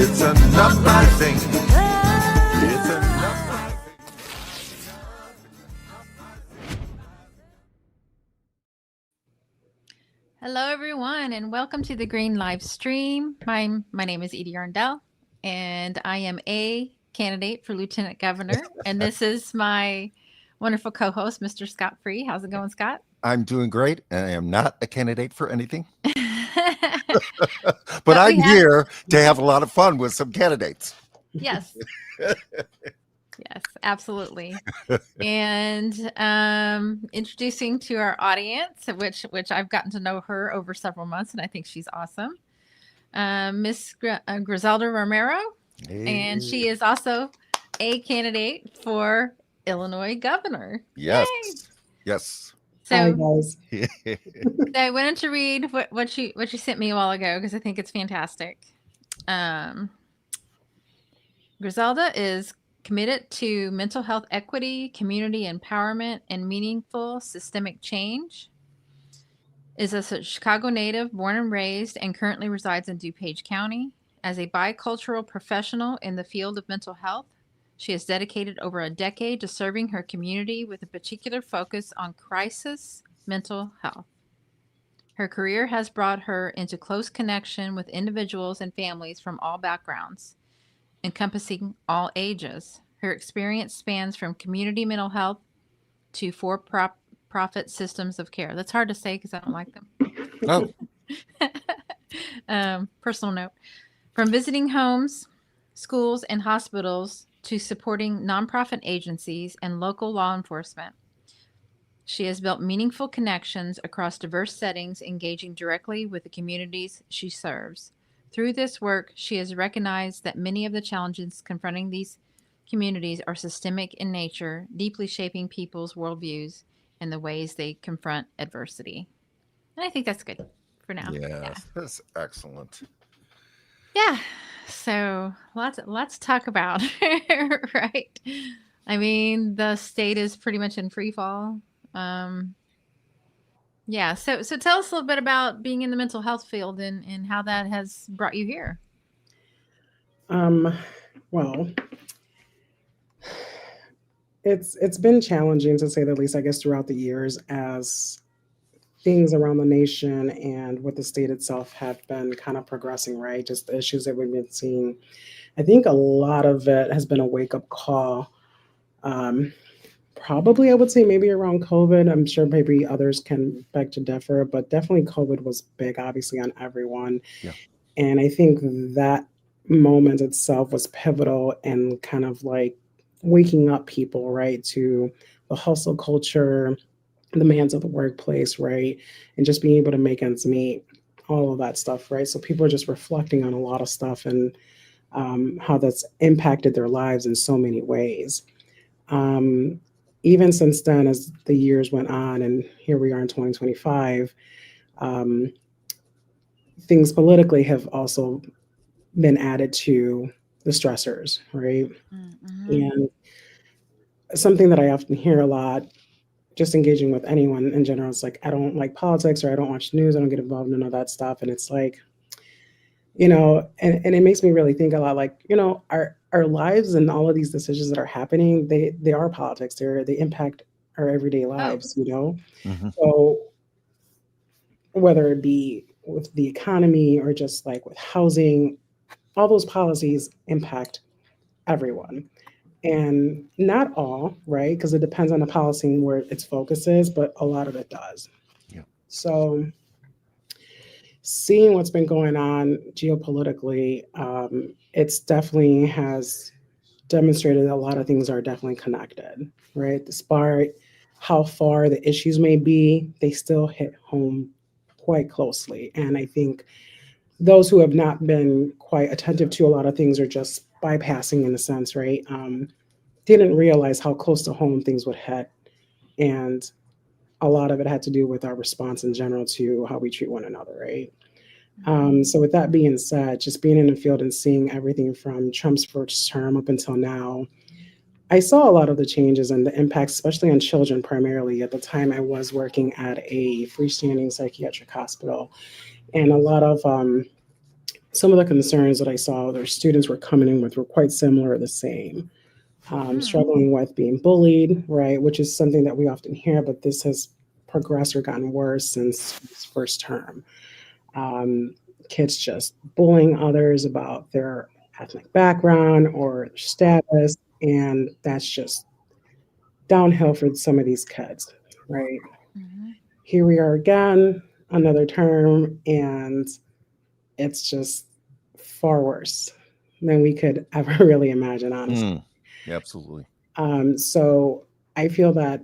It's an uprising. It's an uprising. Hello, everyone, and welcome to the Green live stream. My name is Edie Arndell, and I am a candidate for Lieutenant Governor. And this is my wonderful co-host, Mr. Scott Free. How's it going, Scott? I'm doing great, and I am not a candidate for anything. But But I'm we have, here to have a lot of fun with some candidates. yes, yes, absolutely. And introducing to our audience, which I've gotten to know her over several months, and I think she's awesome. Miss Griselda Romero, and she is also a candidate for Illinois governor. Yes. Yay! Yes. Hi, So, guys. so I wanted to read what you sent me a while ago because I think it's fantastic. Griselda is committed to mental health equity, community empowerment, and meaningful systemic change. Is a Chicago native, born and raised, and currently resides in DuPage County. As a bicultural professional in the field of mental health, she has dedicated over a decade to serving her community with a particular focus on crisis mental health. Her career has brought her into close connection with individuals and families from all backgrounds, encompassing all ages. Her experience spans from community mental health to for-profit systems of care. That's hard to say because I don't like them. Oh, Personal note. From visiting homes, schools, and hospitals to supporting nonprofit agencies and local law enforcement, she has built meaningful connections across diverse settings, engaging directly with the communities she serves. Through this work, she has recognized that many of the challenges confronting these communities are systemic in nature, deeply shaping people's worldviews and the ways they confront adversity. And I think that's good for now. yes. That's excellent. Yeah. So let's talk about right. I mean, the state is pretty much in free fall. Yeah. So tell us a little bit about being in the mental health field and how that has brought you here. Well, it's been challenging to say the least, I guess, throughout the years as things around the nation and with the state itself have been kind of progressing, right? Just the issues that we've been seeing. I think a lot of it has been a wake up call. Um, Probably, I would say maybe around COVID. I'm sure maybe others can beg to differ, but definitely COVID was big, obviously, on everyone. Yeah. And I think that moment itself was pivotal and kind of like waking up people, right, to the hustle culture, the demands of the workplace, right, and just being able to make ends meet, all of that stuff, right. So people are just reflecting on a lot of stuff and how that's impacted their lives in so many ways. Um, Even since then, as the years went on, and here we are in 2025, um, things politically have also been added to the stressors, right? Mm-hmm. And something that I often hear a lot, just engaging with anyone in general, is like, I don't like politics or I don't watch news, I don't get involved in all that stuff. And it's like, and it makes me really think a lot like, our lives and all of these decisions that are happening, they are politics. They impact our everyday Oh, lives. Hmm. So whether it be with the economy or just like with housing, all those policies impact everyone. And not all, right? Because it depends on the policy and where its focus is, but a lot of it does. Yeah. So seeing what's been going on geopolitically, it's definitely has demonstrated that a lot of things are definitely connected, right? Despite how far the issues may be, they still hit home quite closely. And I think those who have not been quite attentive to a lot of things are just bypassing in a sense, right? Didn't realize how close to home things would hit. And a lot of it had to do with our response in general to how we treat one another, right? So with that being said, just being in the field and seeing everything from Trump's first term up until now, I saw a lot of the changes and the impacts, especially on children primarily. At the time, I was working at a freestanding psychiatric hospital, and a lot of some of the concerns that I saw their students were coming in with were quite similar or the same. Struggling with being bullied, right, which is something that we often hear, but this has progressed or gotten worse since his first term. Um, Kids just bullying others about their ethnic background or their status, and that's just downhill for some of these kids, right? Mm-hmm. Here we are again, another term, and it's just far worse than we could ever really imagine, honestly. Mm, absolutely. So I feel that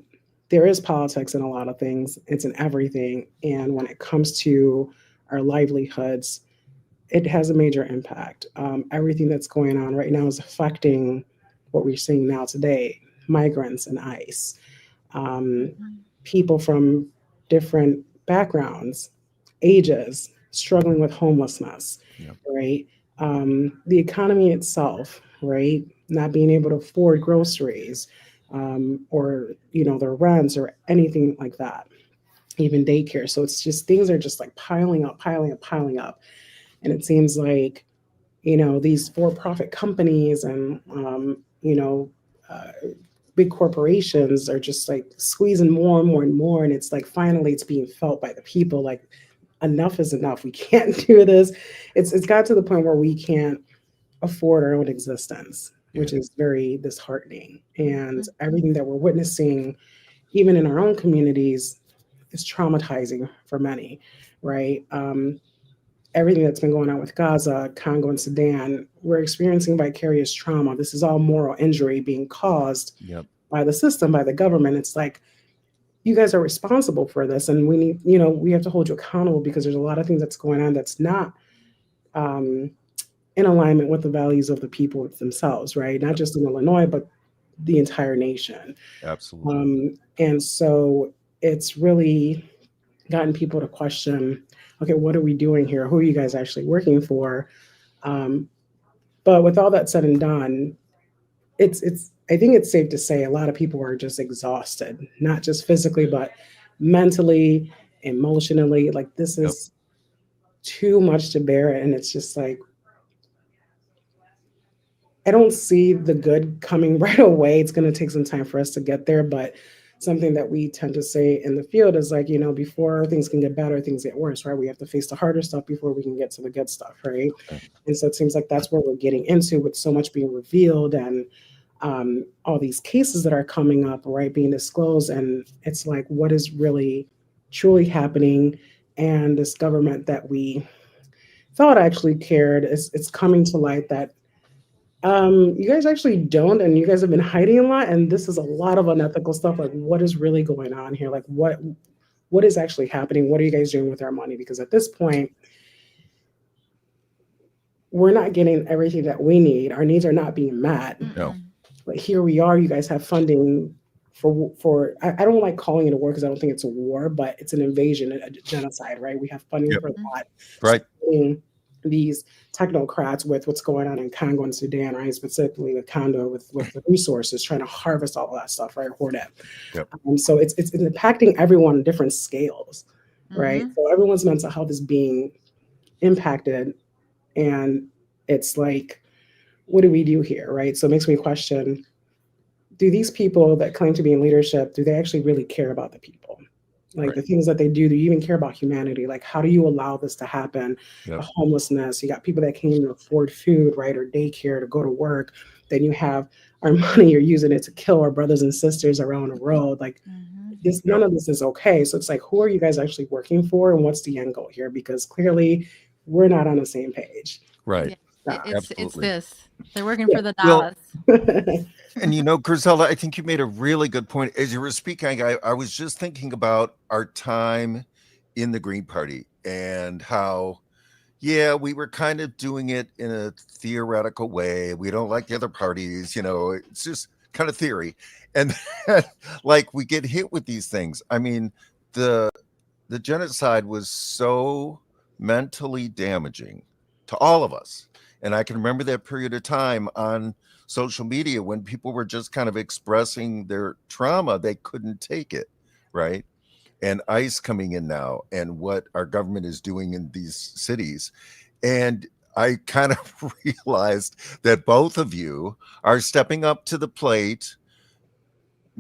there is politics in a lot of things, it's in everything. And when it comes to our livelihoods, it has a major impact. Everything that's going on right now is affecting what we're seeing now today, migrants and ICE, um, Mm-hmm. people from different backgrounds, ages, struggling with homelessness, Yep. right? The economy itself, right? Not being able to afford groceries, or their rents or anything like that, even daycare. So it's just things are just like piling up, piling up, piling up, and it seems like these for-profit companies and uh, big corporations are just like squeezing more and more and more, and it's like finally it's being felt by the people like enough is enough. We can't do this. It's got to the point where we can't afford our own existence, Yeah. which is very disheartening. And Mm-hmm. everything that we're witnessing, even in our own communities, is traumatizing for many, right? Everything that's been going on with Gaza, Congo, and Sudan, we're experiencing vicarious trauma. This is all moral injury being caused Yep. by the system, by the government. It's like, you guys are responsible for this, and we need, we have to hold you accountable because there's a lot of things that's going on that's not um, in alignment with the values of the people themselves, right? Not Yep. just in Illinois, but the entire nation. Absolutely. And so it's really gotten people to question, okay, what are we doing here? Who are you guys actually working for? Um, but with all that said and done, it's I think it's safe to say a lot of people are just exhausted, not just physically, but mentally, emotionally. Like this Yep. is too much to bear, and it's just like I don't see the good coming right away. It's going to take some time for us to get there, but something that we tend to say in the field is like, before things can get better, things get worse, right? We have to face the harder stuff before we can get to the good stuff, right? Right. And so it seems like that's what we're getting into with so much being revealed and all these cases that are coming up, right, being disclosed. And it's like, what is really truly happening? And this government that we thought actually cared, it's coming to light that you guys actually don't, and you guys have been hiding a lot, and this is a lot of unethical stuff. Like, what is really going on here? Like, what is actually happening? What are you guys doing with our money? Because at this point, we're not getting everything that we need. Our needs are not being met. No. Mm-mm. But here we are. You guys have funding for. I don't like calling it a war because I don't think it's a war, but it's an invasion, a genocide, right? We have funding Yep. for Mm-hmm. that. Right. Supporting these technocrats with what's going on in Congo and Sudan, right? Specifically with Congo, with the resources, trying to harvest all of that stuff, right? Hoard it. Yep. So it's impacting everyone on different scales, right? Mm-hmm. So everyone's mental health is being impacted, and it's like, what do we do here, right? So it makes me question: do these people that claim to be in leadership, do they actually really care about the people? Like Right. the things that they do you even care about humanity? Like, how do you allow this to happen? The Yep. homelessness, you got people that can't even afford food, right? Or daycare to go to work. Then you have our money, you're using it to kill our brothers and sisters around the world. Like Mm-hmm. this, none of this is okay. So it's like, who are you guys actually working for? And what's the end goal here? Because clearly we're not on the same page. Right. Yeah. Not. It's Absolutely. this. They're working Yeah. for the Well, dollars. and Griselda, I think you made a really good point. As you were speaking, I was just thinking about our time in the Green Party and how, yeah, we were kind of doing it in a theoretical way. We don't like the other parties, it's just kind of theory. And then, like we get hit with these things. I mean, the the genocide was so mentally damaging to all of us. And I can remember that period of time on social media when people were just kind of expressing their trauma. They couldn't take it, right? And ICE coming in now and what our government is doing in these cities. And I kind of realized that both of you are stepping up to the plate,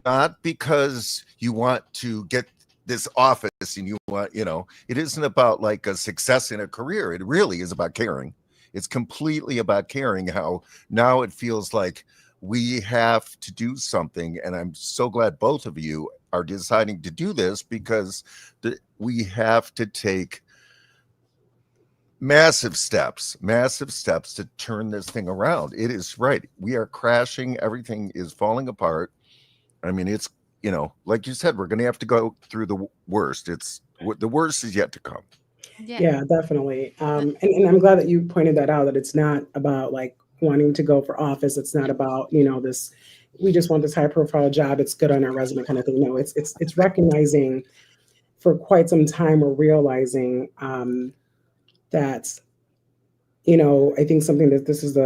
not because you want to get this office and you want, it isn't about like a success in a career. It really is about caring. It's completely about caring. How now it feels like we have to do something. And I'm so glad both of you are deciding to do this, because we have to take massive steps to turn this thing around. It is right. We are crashing. Everything is falling apart. I mean, it's, like you said, we're going to have to go through the worst. The worst is yet to come. Yeah, definitely. And I'm glad that you pointed that out, that it's not about like wanting to go for office. It's not about, this, we just want this high profile job. It's good on our resume kind of thing. No, it's recognizing for quite some time, we're realizing that, I think something that this is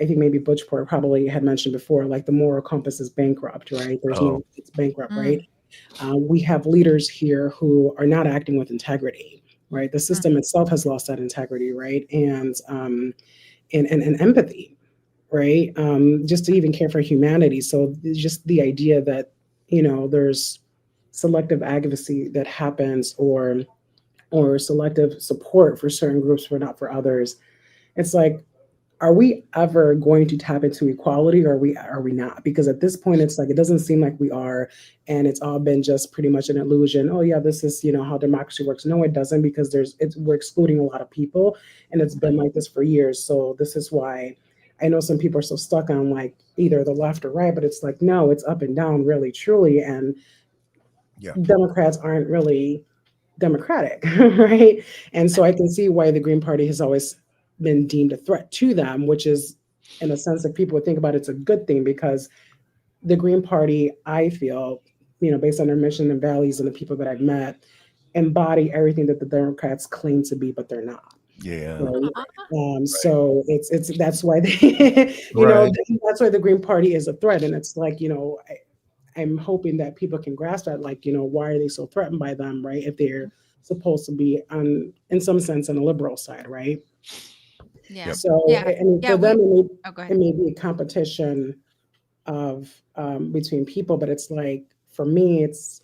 I think maybe Butchport probably had mentioned before, like the moral compass is bankrupt, right? It's bankrupt, right? We have leaders here who are not acting with integrity, right? The system itself has lost that integrity, right? And empathy, right? Just to even care for humanity. So just the idea that, there's selective advocacy that happens, or selective support for certain groups but not for others. It's like, are we ever going to tap into equality, or are we not? Because at this point, it's like, it doesn't seem like we are, and it's all been just pretty much an illusion. Oh yeah, this is, how democracy works. No, it doesn't, because we're excluding a lot of people, and it's been like this for years. So this is why I know some people are so stuck on like either the left or right, but it's like, no, it's up and down, really, truly. And Democrats aren't really democratic, right? And so I can see why the Green Party has always been deemed a threat to them, which is, in a sense, that people would think about it's a good thing, because the Green Party, I feel, based on their mission and values and the people that I've met, embody everything that the Democrats claim to be, but they're not. Yeah. Right? So it's that's why they, that's why the Green Party is a threat. And it's like, I'm hoping that people can grasp that, like, why are they so threatened by them, right? If they're supposed to be in some sense, on the liberal side, right? Yeah. So, for them, it may be a competition of between people, but it's like, for me, it's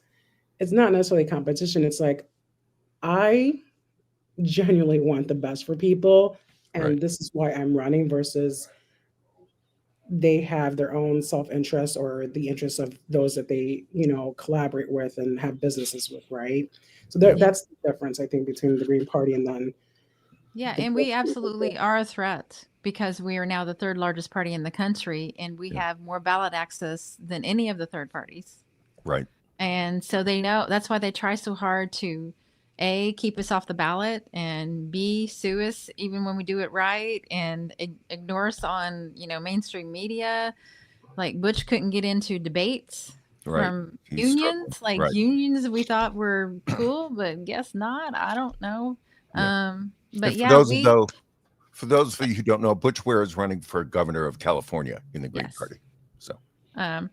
not necessarily competition. It's like, I genuinely want the best for people, and this is why I'm running, versus they have their own self-interest or the interests of those that they, collaborate with and have businesses with, right? So that's the difference, I think, between the Green Party and then. Yeah, and we absolutely are a threat, because we are now the third largest party in the country, and we have more ballot access than any of the third parties. Right. And so they know, that's why they try so hard to A, keep us off the ballot, and B, sue us even when we do it right, and ignore us on, mainstream media. Like Butch couldn't get into debates from unions. Unions we thought were cool, but guess not. I don't know. But for those of you who don't know, Butch Ware is running for governor of California in the Green Party. So I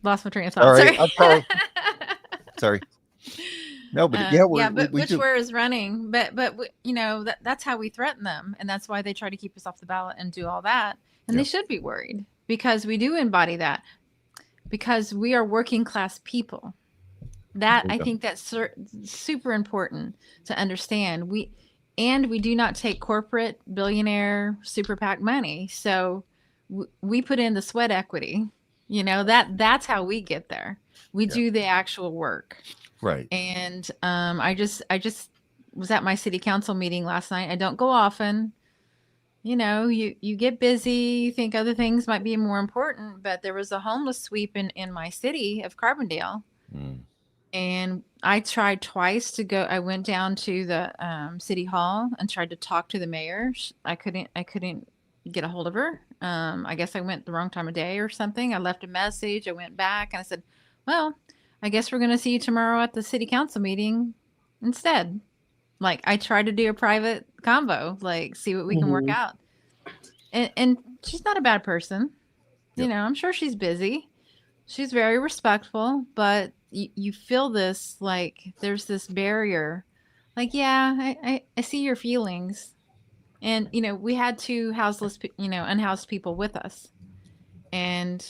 lost my train of thought. All right, sorry. Sorry. No, but but Butch Ware is running, but that's how we threaten them, and that's why they try to keep us off the ballot and do all that. And they should be worried, because we do embody that, because we are working class people. That I think that's super important to understand. We do not take corporate billionaire super PAC money. So we put in the sweat equity, that's how we get there. We do the actual work. Right. And I just was at my city council meeting last night. I don't go often. You get busy, you think other things might be more important, but there was a homeless sweep in my city of Carbondale. And I tried twice to go. I went down to the city hall and tried to talk to the mayor. I couldn't get a hold of her. I guess I went the wrong time of day or something. I left a message. I went back and I said, well, I guess we're going to see you tomorrow at the city council meeting instead. Like, I tried to do a private convo, like, see what we can work out. And she's not a bad person. I'm sure she's busy. She's very respectful, but you feel this, like, there's this barrier Like, yeah, I see your feelings. And, we had two unhoused people with us. And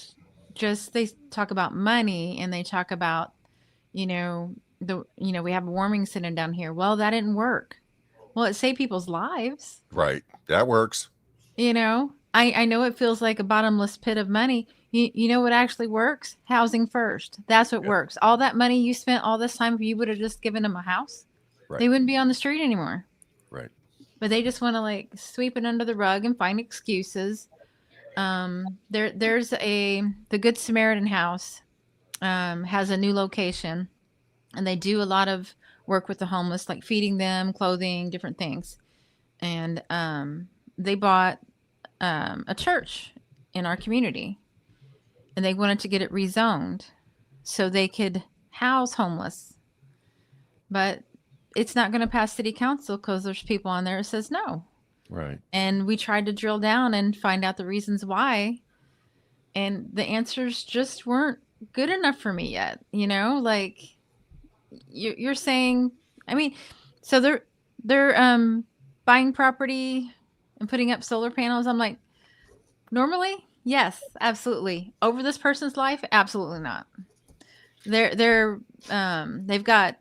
just they talk about money and they talk about, we have a warming center down here. Well, that didn't work. Well, it saved people's lives. Right. That works. I know it feels like a bottomless pit of money. You know what actually works? Housing first. That's what Yeah. works. All that money you spent all this time, if you would have just given them a house, Right. they wouldn't be on the street anymore. Right. But they just want to like sweep it under the rug and find excuses. There's the Good Samaritan House has a new location, and they do a lot of work with the homeless, like feeding them, clothing, different things. And they bought a church in our community, and they wanted to get it rezoned so they could house homeless. But it's not going to pass city council because there's people on there that says no. Right. And we tried to drill down and find out the reasons why, and the answers just weren't good enough for me yet. Like you're saying, I mean, so they're buying property and putting up solar panels. I'm like, normally, yes, absolutely. Over this person's life, absolutely not. They've got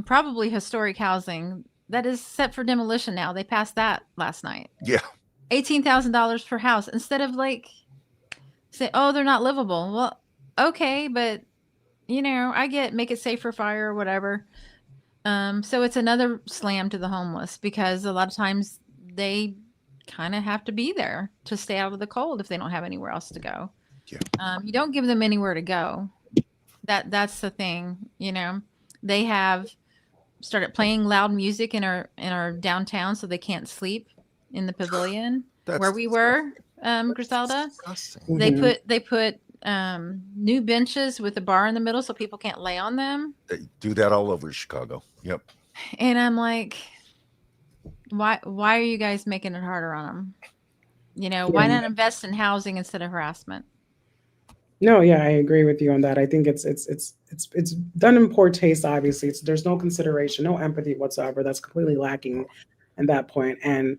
probably historic housing that is set for demolition now. They passed that last night. Yeah. $18,000 per house, instead of like say, oh, they're not livable. Well, okay, but I get make it safe for fire or whatever. So it's another slam to the homeless, because a lot of times they kind of have to be there to stay out of the cold if they don't have anywhere else to go. Yeah. You don't give them anywhere to go. That's the thing. They have started playing loud music in our downtown, so they can't sleep in the pavilion where we were. Griselda. Disgusting. They put new benches with a bar in the middle so people can't lay on them. They do that all over Chicago. Yep. And I'm like, why are you guys making it harder on them? Why not invest in housing instead of harassment? No, yeah, I agree with you on that. I think it's done in poor taste. Obviously, there's no consideration, no empathy whatsoever. That's completely lacking at that point. And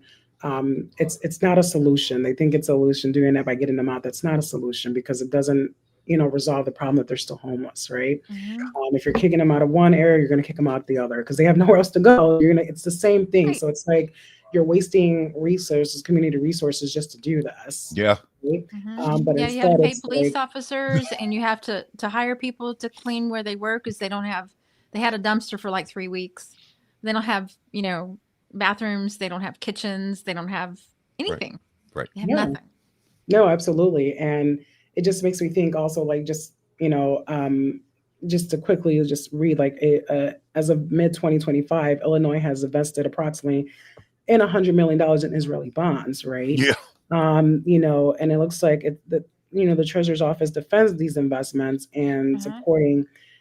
it's not a solution. They think it's a solution doing that by getting them out. That's not a solution, because it doesn't resolve the problem that they're still homeless, right? Mm-hmm. If you're kicking them out of one area, you're going to kick them out the other because they have nowhere else to go. It's the same thing. Right. So it's like you're wasting resources, community resources, just to do this. Yeah. Right? Mm-hmm. But You instead, have to pay it's police like, officers, and you have to hire people to clean where they work, because they had a dumpster for like 3 weeks. They don't have bathrooms. They don't have kitchens. They don't have anything. Right. They have Yeah. nothing. No, absolutely. And it just makes me think also, like, just to quickly just read, like, as of mid 2025, Illinois has invested approximately in $100 million in Israeli bonds, right? Yeah. And it looks like the Treasurer's Office defends these investments and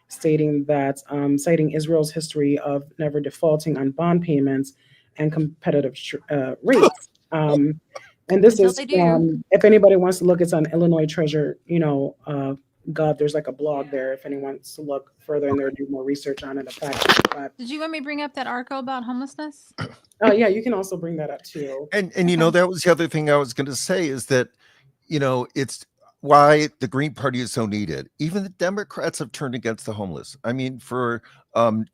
stating that, citing Israel's history of never defaulting on bond payments and competitive rates. And this Until is, they do. if anybody wants to look, it's on Illinois Treasure, Gov. There's like a blog there if anyone wants to look further in there, do more research on it. But Did you want me to bring up that article about homelessness? yeah, you can also bring that up too. And that was the other thing I was going to say, is that it's why the Green Party is so needed. Even the Democrats have turned against the homeless. I mean, for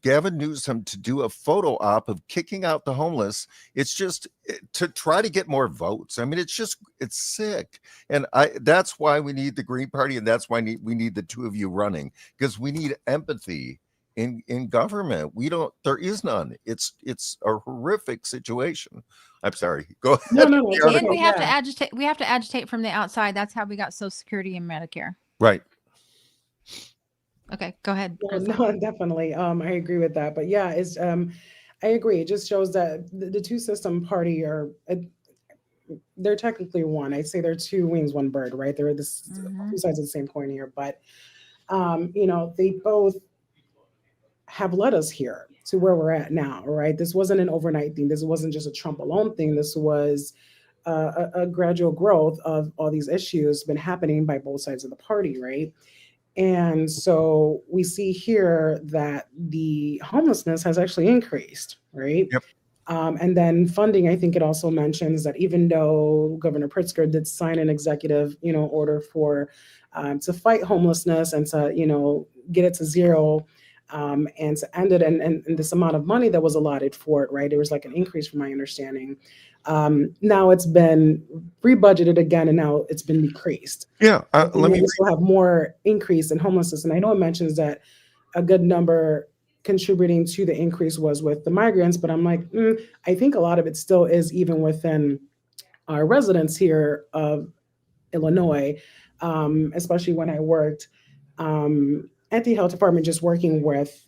Gavin Newsom to do a photo op of kicking out the homeless, it's just to try to get more votes. I mean, it's sick. And that's why we need the Green Party, and that's why we need the two of you running, because we need empathy in government. There is none. It's a horrific situation. I'm sorry. Go ahead. No. And we have to agitate. We have to agitate from the outside. That's how we got Social Security and Medicare. Right. Okay, go ahead. No, definitely. I agree with that. But yeah, I agree. It just shows that the two system party they're technically one. I'd say they're two wings, one bird, right? They're two sides of the same coin here. But they both have led us here to where we're at now, right? This wasn't an overnight thing. This wasn't just a Trump alone thing. This was a gradual growth of all these issues been happening by both sides of the party, right? And so we see here that the homelessness has actually increased, right? Yep. And then funding, I think it also mentions that even though Governor Pritzker did sign an executive, order for to fight homelessness and to, get it to zero, and to end it, and this amount of money that was allotted for it, right? There was like an increase from my understanding. Now it's been rebudgeted again, and now it's been decreased. Yeah. Let me. We still have more increase in homelessness, and I know it mentions that a good number contributing to the increase was with the migrants, but I'm like, I think a lot of it still is even within our residents here of Illinois, especially when I worked at the health department, just working with,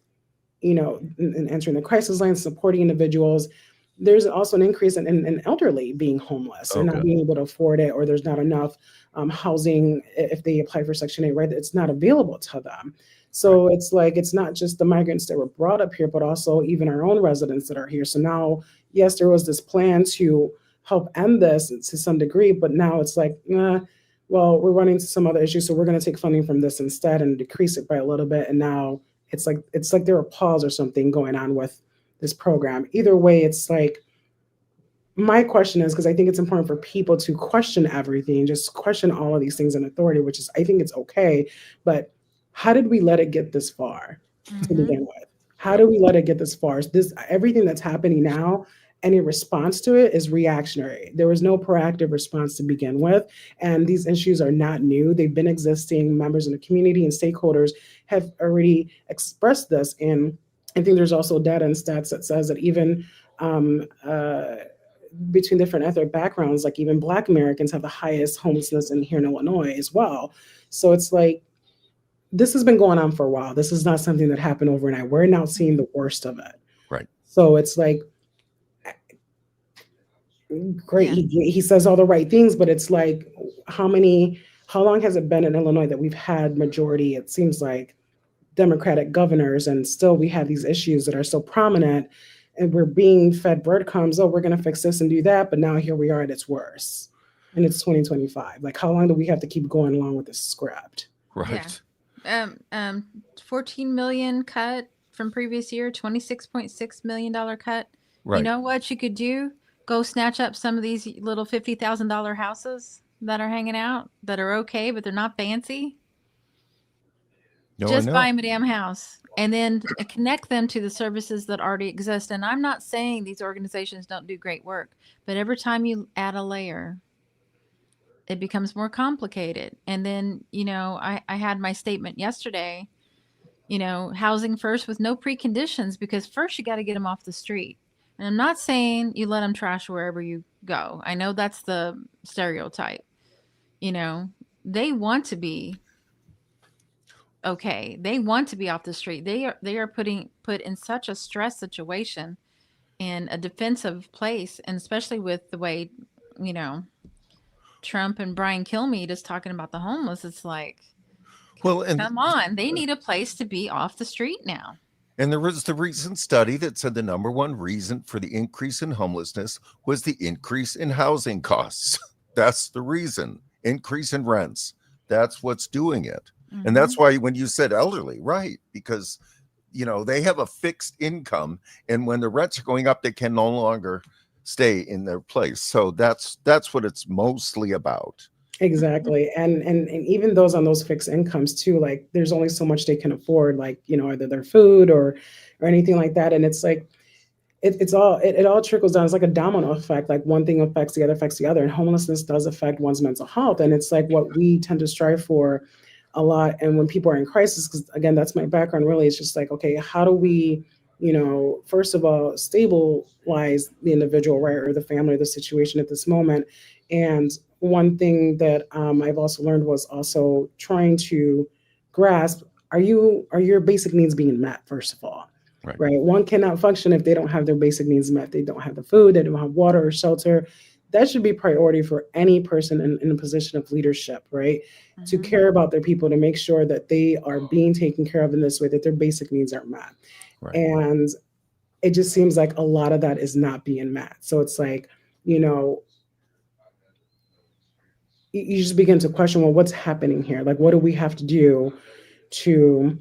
and entering the crisis line, supporting individuals. There's also an increase in elderly being homeless and not being able to afford it, or there's not enough housing if they apply for Section 8, right? It's not available to them. So it's like, it's not just the migrants that were brought up here, but also even our own residents that are here. So now, yes, there was this plan to help end this to some degree, but now it's like, well, we're running into some other issues, so we're going to take funding from this instead and decrease it by a little bit. And now it's like there are a pause or something going on with this program. Either way, it's like, my question is, because I think it's important for people to question everything, just question all of these things in authority, which is, I think it's okay, but how did we let it get this far to begin with? How do we let it get this far? This, everything that's happening now, any response to it is reactionary. There was no proactive response to begin with. And these issues are not new. They've been existing. Members in the community and stakeholders have already expressed this. And I think there's also data and stats that says that even between different ethnic backgrounds, like even Black Americans have the highest homelessness in here in Illinois as well. So it's like, this has been going on for a while. This is not something that happened overnight. We're now seeing the worst of it. Right. So it's like, great. Yeah. He says all the right things, but it's like, how long has it been in Illinois that we've had majority, it seems like, Democratic governors, and still we have these issues that are so prominent, and we're being fed breadcrumbs. Oh, we're going to fix this and do that. But now here we are, and it's worse. And it's 2025. Like, how long do we have to keep going along with this script? Right. Yeah. 14 million cut from previous year, $26.6 million cut. Right. You know what you could do? Go snatch up some of these little $50,000 houses that are hanging out that are okay, but they're not fancy. No, just buy them a damn house and then connect them to the services that already exist. And I'm not saying these organizations don't do great work, but every time you add a layer, it becomes more complicated. And then, I had my statement yesterday, housing first with no preconditions, because first you got to get them off the street. And I'm not saying you let them trash wherever you go. I know that's the stereotype. They want to be okay. They want to be off the street. They are put in such a stress situation, in a defensive place, and especially with the way, Trump and Brian Kilmeade is talking about the homeless. It's like, well, come on, they need a place to be off the street now. And there was the recent study that said the number one reason for the increase in homelessness was the increase in housing costs. That's the reason. Increase in rents. That's what's doing it. Mm-hmm. And that's why when you said elderly, right? Because, they have a fixed income, and when the rents are going up, they can no longer stay in their place. So that's what it's mostly about. Exactly. And even those on those fixed incomes too, like there's only so much they can afford, like, either their food or anything like that. And it's like, it all trickles down. It's like a domino effect. Like one thing affects the other. And homelessness does affect one's mental health. And it's like what we tend to strive for a lot. And when people are in crisis, because again, that's my background really, it's just like, okay, how do we, first of all, stabilize the individual, right, or the family, or the situation at this moment. And one thing that I've also learned was also trying to grasp, are your basic needs being met, first of all? Right. One cannot function if they don't have their basic needs met. They don't have the food, they don't have water or shelter. That should be priority for any person in a position of leadership, right? Mm-hmm. To care about their people, to make sure that they are being taken care of in this way, that their basic needs are met. Right. And it just seems like a lot of that is not being met. So it's like, you just begin to question, well, what's happening here? Like, what do we have to do to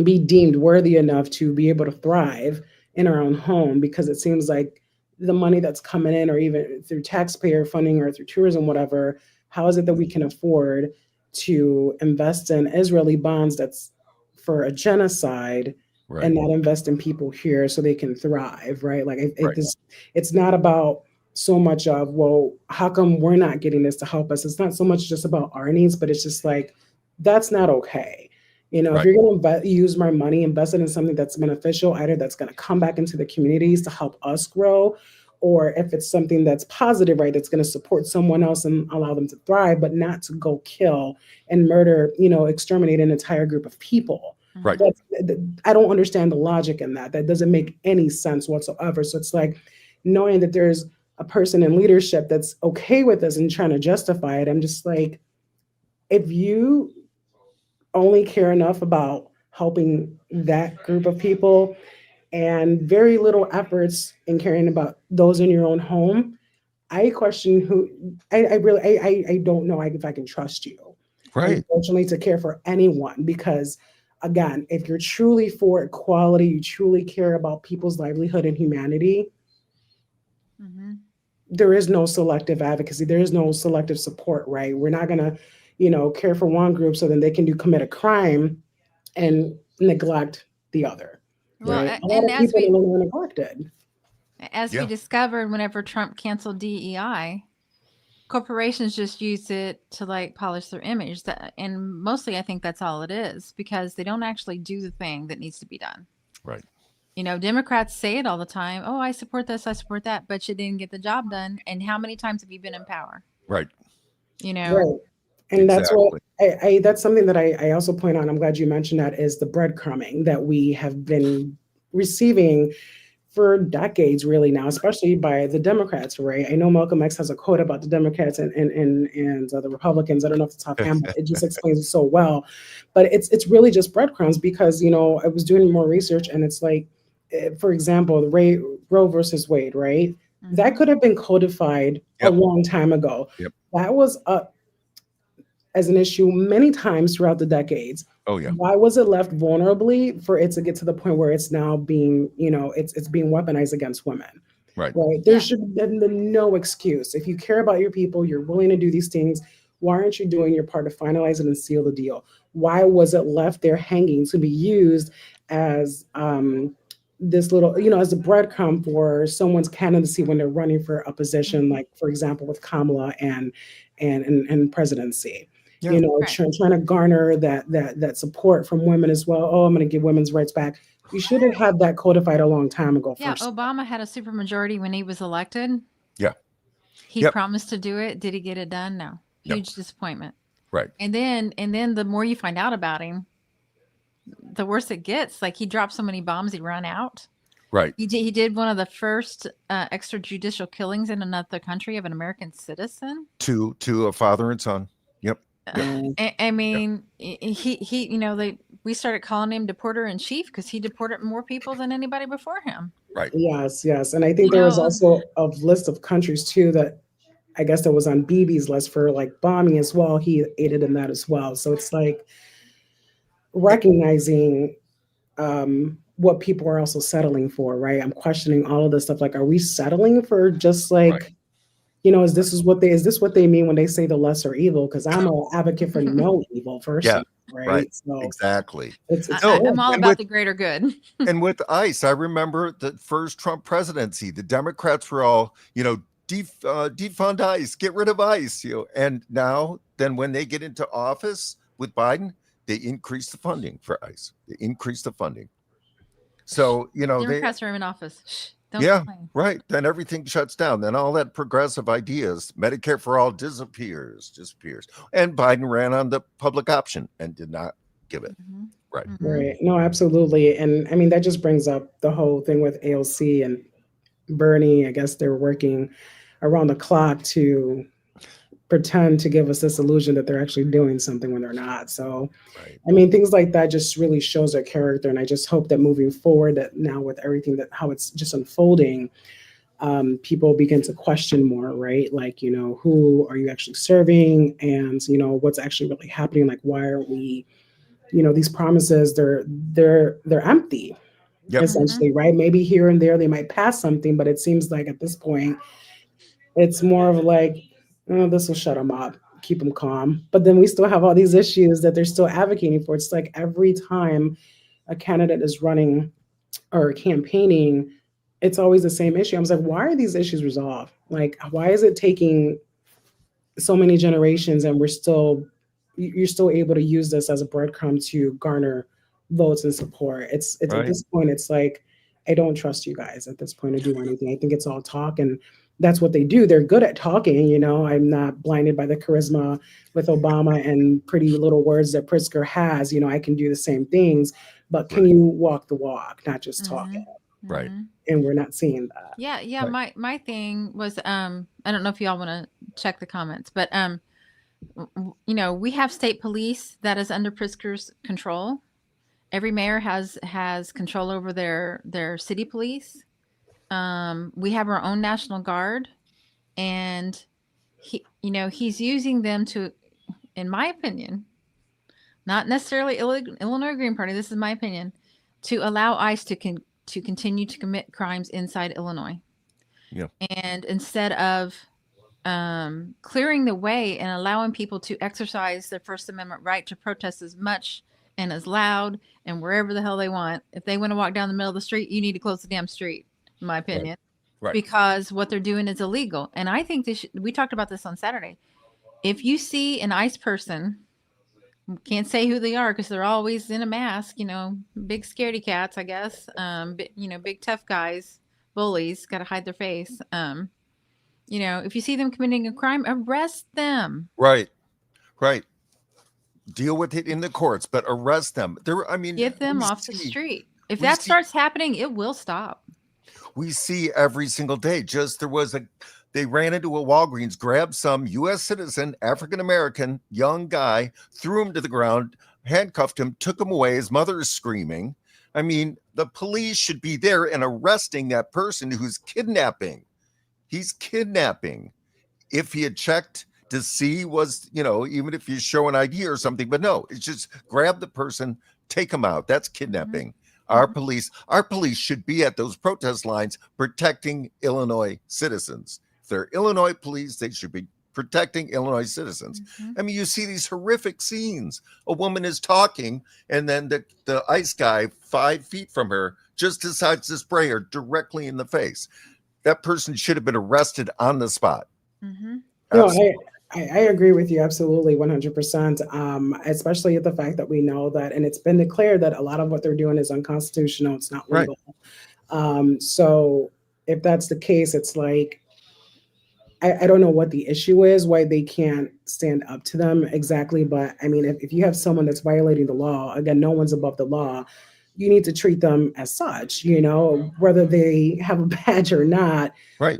be deemed worthy enough to be able to thrive in our own home, because it seems like the money that's coming in, or even through taxpayer funding or through tourism, whatever, how is it that we can afford to invest in Israeli bonds that's for a genocide Right. and not invest in people here so they can thrive, right? Like Right. it's not about so much of, well, how come we're not getting this to help us? It's not so much just about our needs, but it's just like, that's not okay. You know, if Right. you're going to use my money, invest it in something that's beneficial, either that's going to come back into the communities to help us grow, or if it's something that's positive, right, that's going to support someone else and allow them to thrive, but not to go kill and murder, you know, exterminate an entire group of people. Right. That's, I don't understand the logic in that. That doesn't make any sense whatsoever. So it's like, knowing that there's a person in leadership that's okay with this and trying to justify it, I'm just like, if you only care enough about helping that group of people and very little efforts in caring about those in your own home, I question who, I really, I don't know if I can trust you, Right. unfortunately, to care for anyone. Because again, if you're truly for equality, you truly care about people's livelihood and humanity, there is no selective advocacy. There is no selective support, right? We're not going to, you know, care for one group so then they can commit a crime and neglect the other. Well, Right? A lot and of people are neglected. as we Yeah. discovered whenever Trump canceled DEI, corporations just use it to like polish their image. And mostly I think that's all it is, because they don't actually do the thing that needs to be done. Right. You know, Democrats say it all the time. Oh, I support this, I support that, but you didn't get the job done. And how many times have you been in power? Right. You know? Right. And that's what Exactly. that's something that I also point out. I'm glad you mentioned that, is the breadcrumbing that we have been receiving for decades, really now, especially by the Democrats, right? I know Malcolm X has a quote about the Democrats and the Republicans. I don't know if it's offhand, but it just explains it so well. But it's really just breadcrumbs, because, you know, I was doing more research, and it's like, for example, the Roe versus Wade, right? That could have been codified a Yep. long time ago. Yep. That was up as an issue many times throughout the decades. Oh yeah. Why was it left vulnerably for it to get to the point where it's now being, you know, it's being weaponized against women? Right. Right. There should have been no excuse. If you care about your people, you're willing to do these things, why aren't you doing your part to finalize it and seal the deal? Why was it left there hanging to be used as this little, you know, as a breadcrumb for someone's candidacy when they're running for a position, like, for example, with Kamala and presidency? Yeah. You know, Right. trying to garner that support from women as well. Oh, I'm going to give women's rights back. You should have had that codified a long time ago. Yeah, First, Obama had a supermajority when he was elected. Yeah. He Yep. promised to do it. Did he get it done? No. No. Huge disappointment. Right. And then the more you find out about him, the worse it gets. Like, he dropped so many bombs, he ran out. Right. He did one of the first extrajudicial killings in another country of an American citizen. To a father and son. Yep. I mean, he you know, we started calling him deporter in chief because he deported more people than anybody before him. Right. yes, and I think You there was know, also a list of countries too that I guess that was on Bibi's list for like bombing as well. He aided in that as well. So it's like recognizing what people are also settling for, right? I'm questioning all of this stuff. Like, are we settling for just like, Right. you know, is this what they mean when they say the lesser evil? Because I'm an advocate for no evil first, Yeah. right? Right. So Exactly. it's No, good. I'm all and about with- the greater good. And with ICE, I remember the first Trump presidency, the Democrats were all, you know, defund ICE, get rid of ICE, you know. And now, then when they get into office with Biden, they increase the funding for ICE. They increase the funding. So, you know, Democrats are in office. Shh, don't yeah, complain. right. Then everything shuts down. Then all that progressive ideas, Medicare for all disappears. And Biden ran on the public option and did not give it. Mhm. Right. Mhm. Right. No, absolutely. And I mean, that just brings up the whole thing with AOC and Bernie. I guess they're working around the clock to pretend to give us this illusion that they're actually doing something when they're not. So, Right. I mean, things like that just really shows their character. And I just hope that moving forward, that now with everything that how it's just unfolding, people begin to question more, right? Like, you know, who are you actually serving? And, you know, what's actually really happening? Like, why aren't we these promises, they're empty, Yep. essentially, right? Maybe here and there they might pass something, but it seems like at this point it's more of like, oh, this will shut them up, keep them calm. But then we still have all these issues that they're still advocating for. It's like every time a candidate is running or campaigning, it's always the same issue. I was like, why are these issues resolved? Like, why is it taking so many generations and you're still able to use this as a breadcrumb to garner votes and support? It's at Right. this point, it's like, I don't trust you guys at this point to do anything. I think it's all talk, and that's what they do. They're good at talking. I'm not blinded by the charisma with Obama and pretty little words that Pritzker has. I can do the same things, but can Right. you walk the walk, not just talk it? Right. And we're not seeing that. Yeah. Right. My thing was I don't know if y'all want to check the comments, but we have state police that is under Pritzker's control. Every mayor has control over their city police. We have our own National Guard, and he's using them to, in my opinion, not necessarily Illinois Green Party. This is my opinion, to allow ICE to continue to commit crimes inside Illinois. Yeah. And instead of clearing the way and allowing people to exercise their First Amendment right to protest as much and as loud and wherever the hell they want. If they want to walk down the middle of the street, you need to close the damn street, in my opinion. Right. Because what they're doing is illegal. And I think we talked about this on Saturday. If you see an ICE person, can't say who they are because they're always in a mask, big scaredy cats, I guess. Big tough guys, bullies, got to hide their face. If you see them committing a crime, arrest them. Right. Deal with it in the courts, but arrest them. Get them off the street. If that starts happening, it will stop. We see every single day. They ran into a Walgreens, grabbed some U.S. citizen, African-American, young guy, threw him to the ground, handcuffed him, took him away. His mother is screaming. The police should be there and arresting that person who's kidnapping. He's kidnapping. If he had checked to see even if you show an ID or something, but no, it's just grab the person, take them out. That's kidnapping. Mm-hmm. Our police should be at those protest lines protecting Illinois citizens. If they're Illinois police, they should be protecting Illinois citizens. Mm-hmm. You see these horrific scenes. A woman is talking, and then the ICE guy 5 feet from her just decides to spray her directly in the face. That person should have been arrested on the spot. Mm-hmm. No, I agree with you absolutely 100%, especially at the fact that we know that, and it's been declared that a lot of what they're doing is unconstitutional. It's not legal. Right. So if that's the case, it's like, I don't know what the issue is, why they can't stand up to them exactly. But if you have someone that's violating the law, again, no one's above the law. You need to treat them as such, whether they have a badge or not. Right.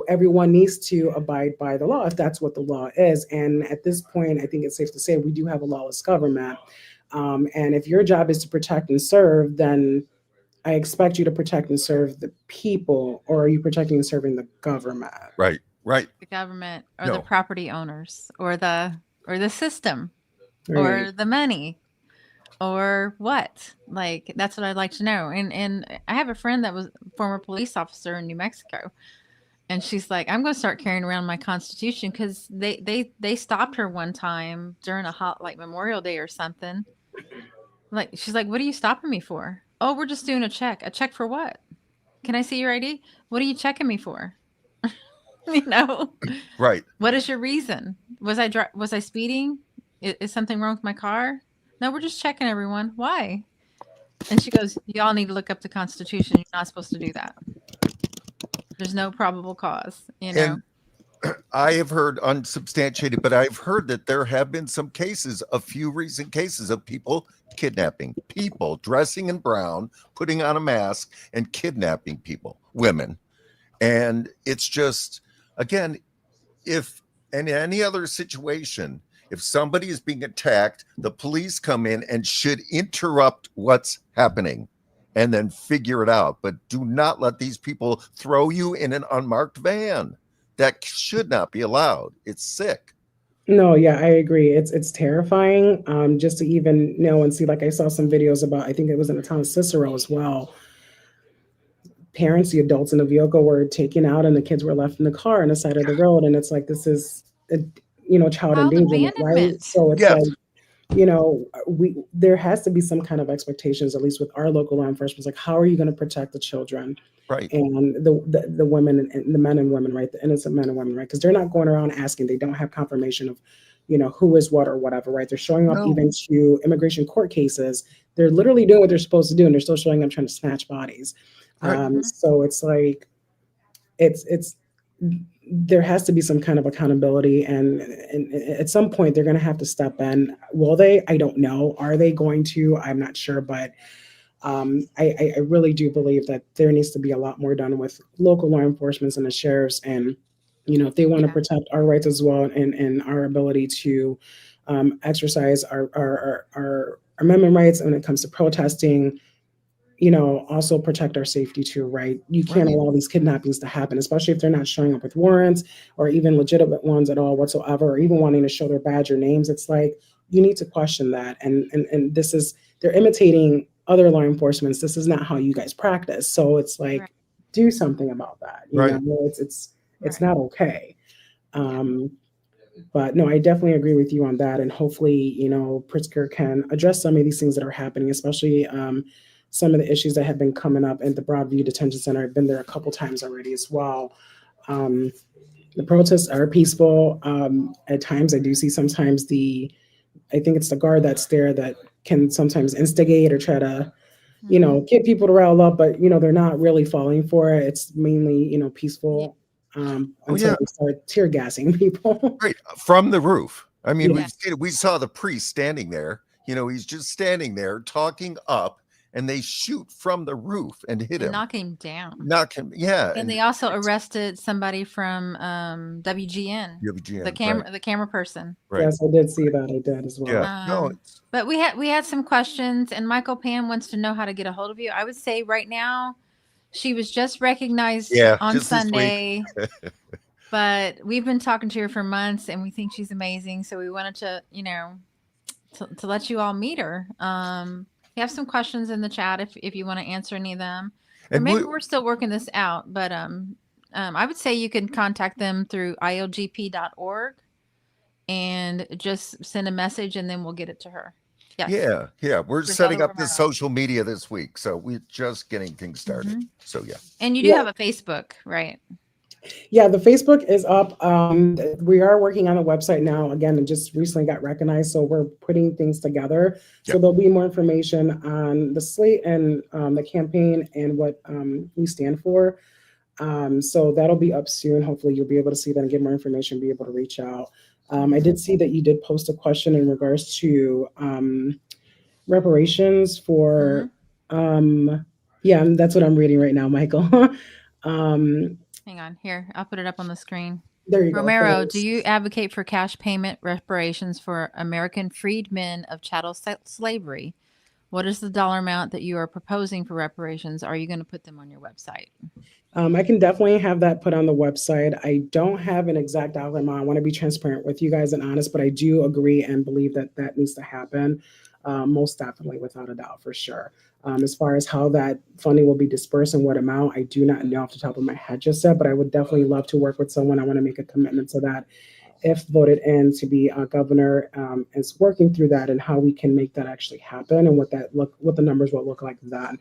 Everyone needs to abide by the law if that's what the law is. And at this point, I think it's safe to say we do have a lawless government. And if your job is to protect and serve, then I expect you to protect and serve the people, or are you protecting and serving the government? Right. The government or the property owners or the system Right. or the money. Or what? Like, that's what I'd like to know. And I have a friend that was a former police officer in New Mexico. And she's like, I'm going to start carrying around my Constitution because they stopped her one time during a hot, like Memorial Day or something. Like, she's like, what are you stopping me for? Oh, we're just doing a check. A check for what? Can I see your ID? What are you checking me for? Right. What is your reason? Was I speeding? Is something wrong with my car? No, we're just checking everyone. Why? And she goes, y'all need to look up the Constitution. You're not supposed to do that. There's no probable cause, And I have heard unsubstantiated, but I've heard that there have been some cases, a few recent cases of people kidnapping, people dressing in brown, putting on a mask and kidnapping people, women. And it's just, again, if in any other situation, if somebody is being attacked, the police come in and should interrupt what's happening and then figure it out. But do not let these people throw you in an unmarked van. That should not be allowed. It's sick. No, yeah, I agree. It's terrifying. Just to even know and see, like I saw some videos about, I think it was in the town of Cicero as well. Parents, the adults in the vehicle were taken out and the kids were left in the car on the side of the road. And it's like, this is, a, child Child endangerment, right? abandonment. So it's Yes, like, there has to be some kind of expectations, at least with our local law enforcement. It's like, how are you going to protect the children right. and the women and the men and women, right? The innocent men and women, right? Because they're not going around asking. They don't have confirmation of, who is what or whatever, right? They're showing up No, even to immigration court cases. They're literally doing what they're supposed to do, and they're still showing up trying to snatch bodies. right. Mhm. So it's like it's there has to be some kind of accountability, and at some point they're going to have to step in. Will they? I don't know. Are they going to? I'm not sure, but I really do believe that there needs to be a lot more done with local law enforcement and the sheriffs, and if they want to Yeah. protect our rights as well, and our ability to exercise our amendment rights when it comes to protesting, also protect our safety too, right? You can't Right. allow these kidnappings to happen, especially if they're not showing up with warrants or even legitimate ones at all whatsoever, or even wanting to show their badge or names. It's like you need to question that. And this is they're imitating other law enforcements. This is not how you guys practice. So it's Right. like do something about that. Right. It's Right. not okay. Yeah. Um, but no, I definitely agree with you on that. And hopefully, Pritzker can address some of these things that are happening, especially some of the issues that have been coming up in the Broadview Detention Center. I've been there a couple times already as well. Um, the protests are peaceful. At times, I do see sometimes I think it's the guard that's there that can sometimes instigate or try to, Mhm. get people to rile up, but, they're not really falling for it. It's mainly, Yeah. peaceful Oh until yeah, they start tear gassing people. right. From the roof. I mean, Yeah. Yeah. we've seen it. We saw the priest standing there. He's just standing there talking up, and they shoot from the roof and hit And him, knock him down. knock him. Yeah, And and they also it's arrested somebody from WGN, WGN. Right. the camera person. Right. Yes, I did see that. I did as Yeah. well. No. It's But we had some questions, and Michael Pam wants to know how to get a hold of you. I would say right now, she was just recognized yeah. on Just this week. Sunday, but we've been talking to her for months, and we think she's amazing. So we wanted to, to let you all meet her. We have some questions in the chat if you want to answer any of them, or And maybe we're still working this out. But I would say you can contact them through iogp.org and just send a message, and then we'll get it to her. Yes, yeah. We're Griselda setting up this Romero. social media this week, so we're just getting things started. Hmm. So yeah. And you do Yeah, have a Facebook, right? yeah. The Facebook is up. We are working on a website now. Again, it just recently got recognized, so we're putting things together. Yeah. So there'll be more information on the slate and the campaign and what we stand for. So that'll be up soon. Hopefully, you'll be able to see that and get more information, be able to reach out. I Hmm. did see that you did post a question in regards to reparations Hmm. for yeah, that's what I'm reading right now, Michael. um Hang on, here, I'll put it up on the screen. there you go. Romero, do Thanks. you advocate for cash payment reparations for American freedmen of chattel slavery? What is the dollar amount that you are proposing for reparations? Are you going to put them on your website? I can definitely have that put on the website. I don't have an exact dollar amount. I want to be transparent with you guys and honest, but I do agree and believe that that needs to happen. Most definitely, without a doubt, for sure. As far as how that funding will be dispersed and what amount, I do not know off the top of my head just yet, but I would definitely love to work with someone. I want to make a commitment to that if voted in to be a governor, is working through that and how we can make that actually happen and what the numbers will look like then.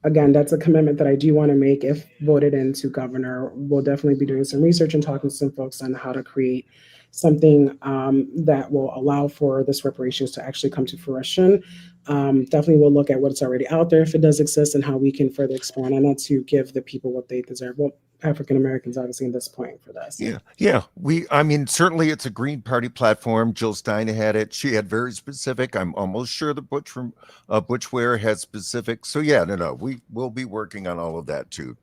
Again, that's a commitment that I do want to make if voted into governor. We'll definitely be doing some research and talking to some folks on how to create something that will allow for this reparations to actually come to fruition. Definitely we'll look at what's already out there if it does exist and how we can further expand on it to give the people what they deserve. Well, African Americans, obviously, in this point for this. Yeah. I mean, certainly it's a Green Party platform. Jill Stein had it. She had very specific. I'm almost sure the Butch from Butch Ware had specific. So yeah, no. We will be working on all of that too.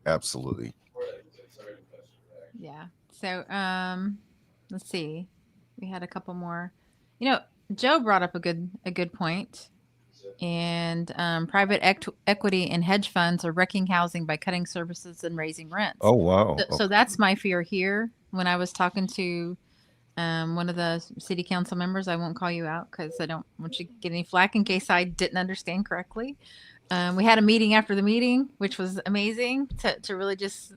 Absolutely. Yeah. So, let's see. We had a couple more. You know, Joe brought up a good point. And private equity and hedge funds are wrecking housing by cutting services and raising rents. Oh, wow. So that's my fear here. When I was talking to one of the city council members, I won't call you out because I don't want you to get any flack in case I didn't understand correctly. We had a meeting after the meeting, which was amazing to really just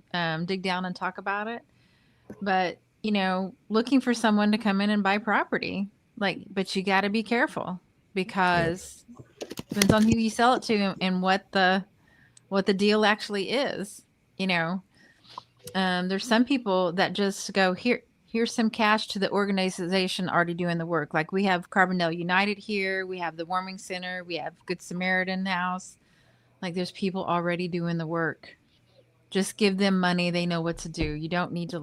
dig down and talk about it. But, looking for someone to come in and buy property, but you got to be careful because depends on who you sell it to and what the deal actually is. There's some people that just go, here's some cash to the organization already doing the work. Like we have Carbondale United here, we have the Warming Center, we have Good Samaritan House. Like there's people already doing the work. Just give them money, they know what to do. You don't need to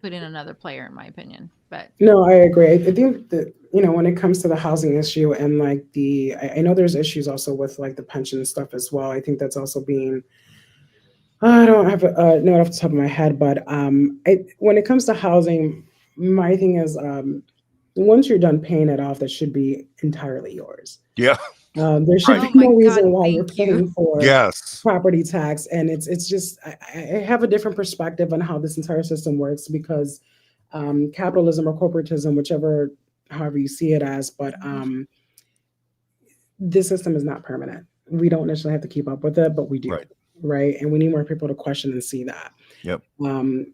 put in another player, in my opinion. But no, I agree. I think that, when it comes to the housing issue and I know there's issues also with the pension stuff as well. I think that's also being, I don't have a note off the top of my head, but when it comes to housing, my thing is once you're done paying it off, that should be entirely yours. Yeah. There should Right. be no Oh my reason God, why you're thank you. paying for Yes. property tax. And it's just, I have a different perspective on how this entire system works because capitalism or corporatism, however you see it as, but this system is not permanent. We don't necessarily have to keep up with it, but we do. Right. And we need more people to question and see that. Yep. When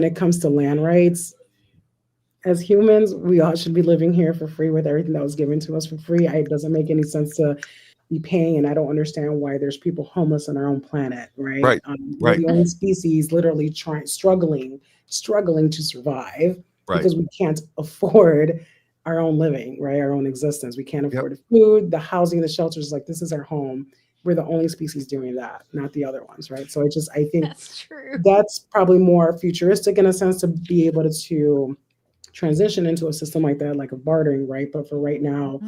it comes to land rights, as humans, we all should be living here for free with everything that was given to us for free. It doesn't make any sense to be paying, and I don't understand why there's people homeless on our own planet, right? We're the only species literally struggling to survive because we can't afford our own living, right? Our own existence. We can't afford the food, the housing, the shelters. This is our home. We're the only species doing that, not the other ones, right? So I think that's true. That's probably more futuristic in a sense to be able to transition into a system like that, like a bartering, right? But for right now,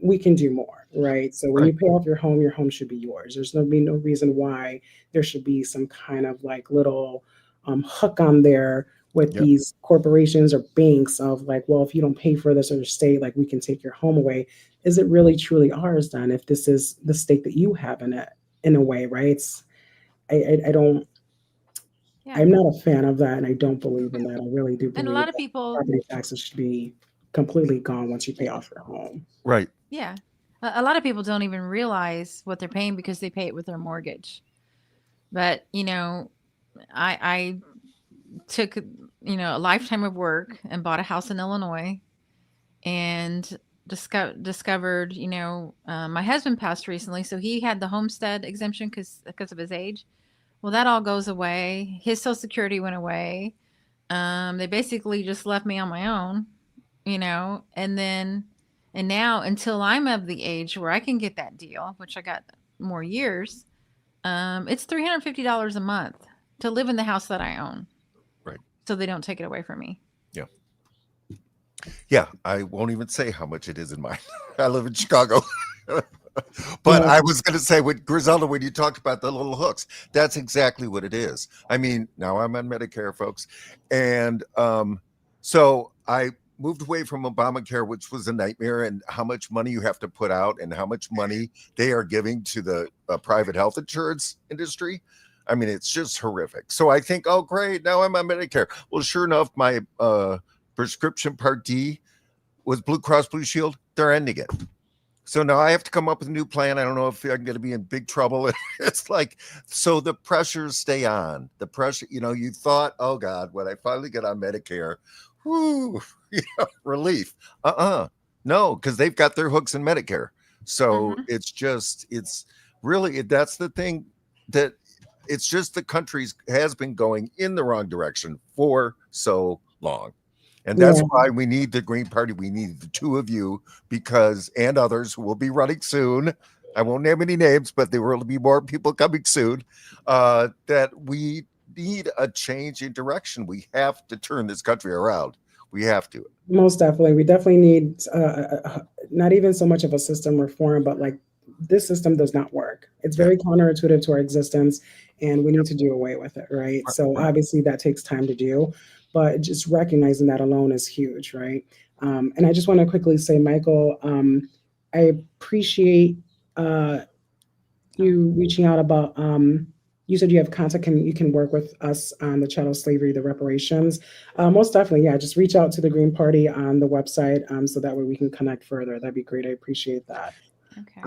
we can do more, right? So when you pay off your home should be yours. There's no reason why there should be some kind of little hook on there with these corporations or banks of well, if you don't pay for this or state, we can take your home away. Is it really truly ours then if this is the state that you have in a way, right? I don't. Yeah. I'm not a fan of that, and I don't believe in that. I really do believe and a lot of people property taxes should be completely gone once you pay off your home. Right. Yeah. A lot of people don't even realize what they're paying because they pay it with their mortgage. But, I took, a lifetime of work and bought a house in Illinois and discovered, my husband passed recently, so he had the homestead exemption because of his age. Well, that all goes away. His Social Security went away. They basically just left me on my own, and now until I'm of the age where I can get that deal, which I got more years, it's $350 a month to live in the house that I own. Right. So they don't take it away from me. Yeah. Yeah. I won't even say how much it is in mine. I live in Chicago. But I was going to say with Griselda, when you talked about the little hooks, that's exactly what it is. I mean, now I'm on Medicare, folks. And so I moved away from Obamacare, which was a nightmare, and how much money you have to put out and how much money they are giving to the private health insurance industry. I mean, it's just horrific. So I think, oh, great, now I'm on Medicare. Well, sure enough, my prescription Part D was Blue Cross Blue Shield. They're ending it. So now I have to come up with a new plan. I don't know if I'm going to be in big trouble. It's so the pressures stay on. The pressure, you thought, oh God, when I finally get on Medicare, whoo, relief. No, because they've got their hooks in Medicare. So it's really, that's the thing that it's just the country has been going in the wrong direction for so long. And that's why we need the Green Party. We need the two of you and others who will be running soon. I won't name any names, but there will be more people coming soon. That we need a change in direction. We have to turn this country around. We have to. Most definitely. We definitely need not even so much of a system reform, but this system does not work. It's very counterintuitive to our existence, and we need to do away with it, right? So obviously that takes time to do. but just recognizing that alone is huge, right? And I just want to quickly say, Michael, I appreciate you reaching out about. You said you have contact and you can work with us on the chattel slavery, the reparations. Most definitely, yeah. Just reach out to the Green Party on the website, so that way we can connect further. That'd be great. I appreciate that. Okay.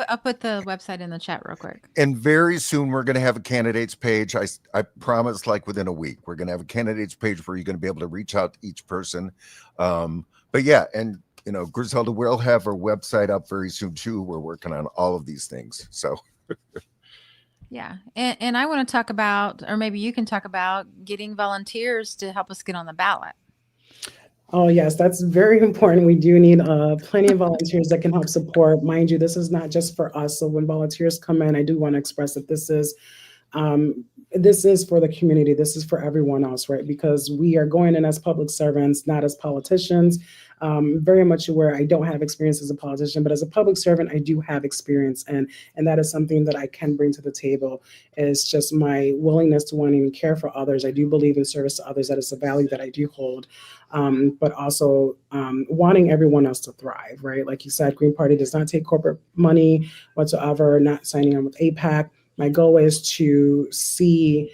I'll put the website in the chat real quick. And very soon we're going to have a candidates page. I promise, like within a week, we're going to have a candidates page where you're going to be able to reach out to each person. But yeah, and Griselda will have her website up very soon too. We're working on all of these things. So yeah, and I want to talk about, or maybe you can talk about getting volunteers to help us get on the ballot. Oh, yes, that's very important. We do need plenty of volunteers that can help support. Mind you, this is not just for us. So when volunteers come in, I do want to express that this is for the community. This is for everyone else, right? Because we are going in as public servants, not as politicians. Very much aware I don't have experience as a politician, but as a public servant, I do have experience. And that is something that I can bring to the table, is just my willingness to want to care for others. I do believe in service to others. That is a value that I do hold. But also wanting everyone else to thrive, right? Like you said, Green Party does not take corporate money whatsoever, not signing on with APAC. My goal is to see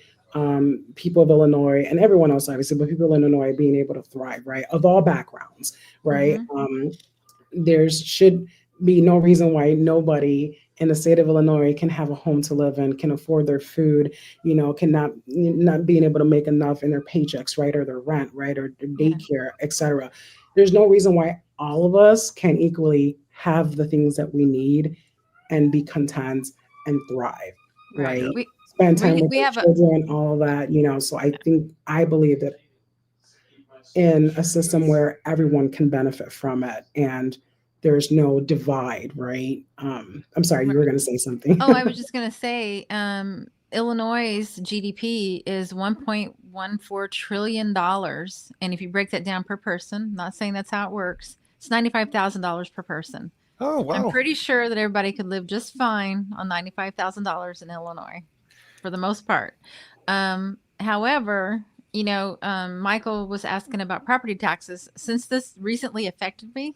people of Illinois and everyone else, obviously, but people in Illinois being able to thrive, right? Of all backgrounds, right? There should be no reason why nobody in the state of Illinois can have a home to live in, can afford their food, cannot not being able to make enough in their paychecks, right? Or their rent, right? Or their daycare, etc. There's no reason why all of us can equally have the things that we need and be content and thrive, right? Spend time with our children, all of that, So I believe that in a system where everyone can benefit from it and there's no divide, right? I'm sorry, you were going to say something. Oh, I was just going to say, Illinois' GDP is $1.14 trillion. And if you break that down per person, not saying that's how it works, it's $95,000 per person. Oh, wow. I'm pretty sure that everybody could live just fine on $95,000 in Illinois for the most part. However, Michael was asking about property taxes. Since this recently affected me,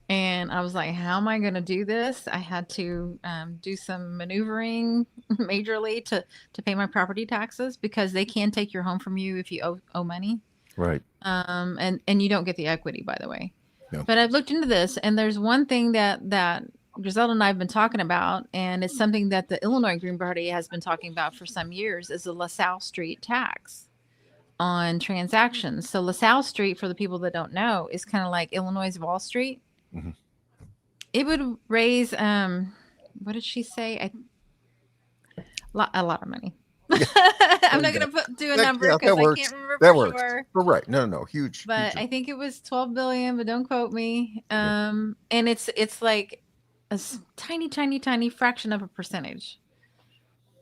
and I was like, how am I going to do this? I had to do some maneuvering majorly to pay my property taxes, because they can take your home from you if you owe money. Right. And you don't get the equity, by the way. No. But I've looked into this, and there's one thing that Griselda and I have been talking about, and it's something that the Illinois Green Party has been talking about for some years, is the LaSalle Street tax on transactions. So LaSalle Street, for the people that don't know, is kind of like Illinois' Wall Street. Mm-hmm. It would raise, what did she say? A lot of money. I'm not going to do a number because I can't remember for sure. But right. No, huge. But huge. I think it was 12 billion, but don't quote me. And it's like a tiny fraction of a percentage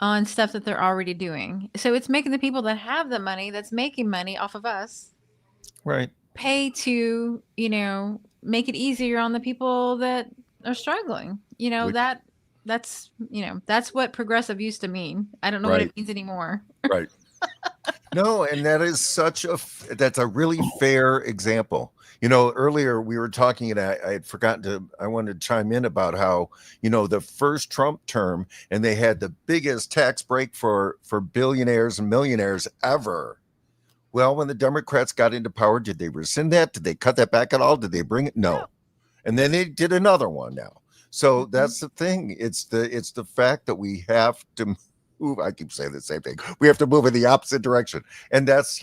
on stuff that they're already doing. So it's making the people that have the money, that's making money off of us, right, pay to, make it easier on the people that are struggling. That's what progressive used to mean. I don't know what it means anymore. Right. No, and that is that's a really fair example. Earlier we were talking, and I had forgotten I wanted to chime in about how, the first Trump term, and they had the biggest tax break for billionaires and millionaires ever. Well, when the Democrats got into power, did they rescind that? Did they cut that back at all? Did they bring it? No. And then they did another one now. So that's the thing. It's the fact that we have to move. I keep saying the same thing. We have to move in the opposite direction. And that's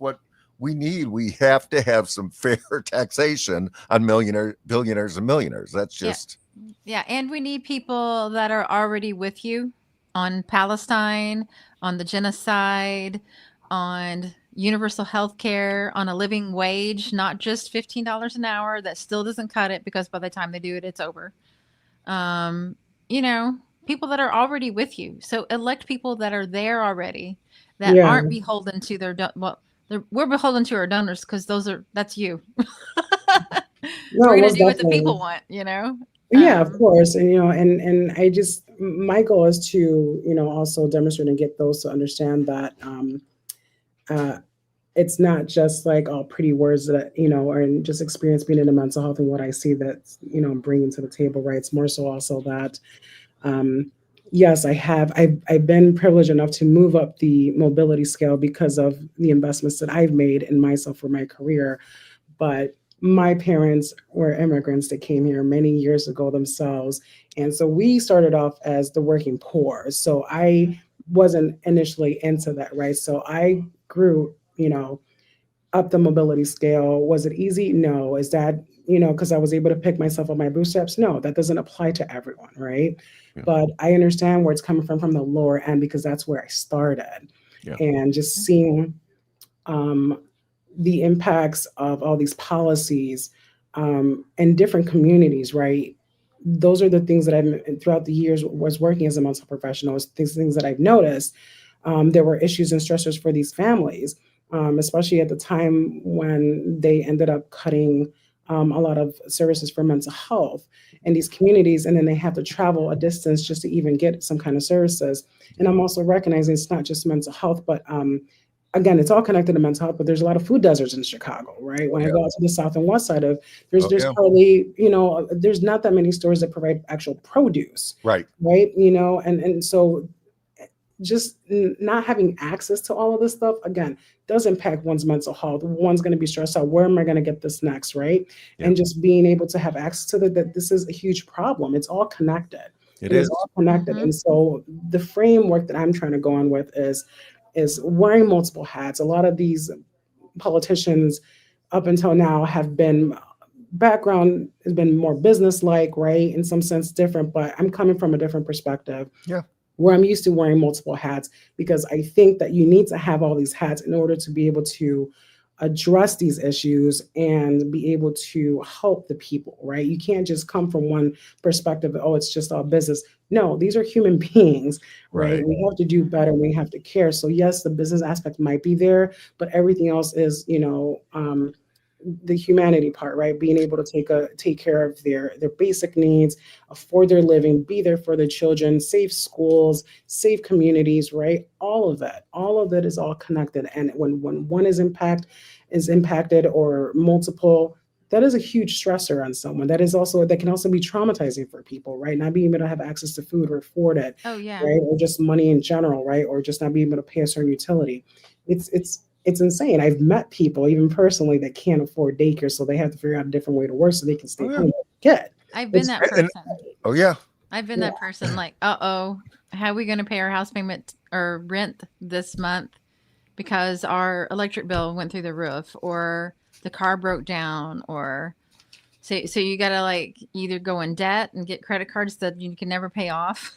what we need. We have to have some fair taxation on billionaires and millionaires. That's just. Yeah. And we need people that are already with you on Palestine, on the genocide, on universal health care, on a living wage, not just $15 an hour. That still doesn't cut it, because by the time they do it, it's over. People that are already with you. So elect people that are there already, that aren't beholden to we're beholden to our donors, because that's you. We're going to do what the people want, Yeah, of course. And and I just, my goal is to, also demonstrate and get those to understand that it's not just like all pretty words that, or just experience being in a mental health and what I see that, I'm bringing to the table, right? It's more so also that, um, yes, I've been privileged enough to move up the mobility scale because of the investments that I've made in myself for my career. But my parents were immigrants that came here many years ago themselves. And so we started off as the working poor. So I wasn't initially into that, right? So I grew, up the mobility scale. Was it easy? No. Is that, because I was able to pick myself up my bootstraps? No, that doesn't apply to everyone, right? Yeah. But I understand where it's coming from the lower end because that's where I started. Yeah. And just seeing um, the impacts of all these policies in different communities, right? Those are the things that I've throughout the years was working as a mental professional. Things that I've noticed. There were issues and stressors for these families, especially at the time when they ended up cutting a lot of services for mental health in these communities, and then they have to travel a distance just to even get some kind of services. And I'm also recognizing it's not just mental health, but again, it's all connected to mental health, but there's a lot of food deserts in Chicago, right? When I go out to the south and west side of, Oh, there's yeah. probably, there's not that many stores that provide actual produce, Right. right? And so just not having access to all of this stuff, again, does impact one's mental health. One's going to be stressed out. Where am I going to get this next, right? Yeah. And just being able to have access to that this is a huge problem. It's all connected. It is is. all connected. Mhm. And so the framework that I'm trying to go on with is wearing multiple hats. A lot of these politicians up until now have been background has been more business like, right? In some sense different, but I'm coming from a different perspective. Yeah. Where I'm used to wearing multiple hats because I think that you need to have all these hats in order to be able to address these issues and be able to help the people, right? You can't just come from one perspective, oh, it's just all business. No, these are human beings, right? Right. We have to do better. We have to care. So yes, the business aspect might be there, but everything else is, the humanity part, right? Being able to take care of their basic needs, afford their living, be there for their children, safe schools, safe communities, right? All of that is all connected. And when one is impacted or multiple, that is a huge stressor on someone. That can also be traumatizing for people, right? Not being able to have access to food or afford it, Oh yeah. right? Or just money in general, right? Or just not being able to pay a certain utility. It's insane. I've met people, even personally, that can't afford daycare, so they have to figure out a different way to work so they can stay Oh, yeah. home with their kid. I've been that And- person. Oh yeah. I've been that person. Like, how are we going to pay our house payment or rent this month because our electric bill went through the roof, or the car broke down, or so you got to like either go in debt and get credit cards that you can never pay off,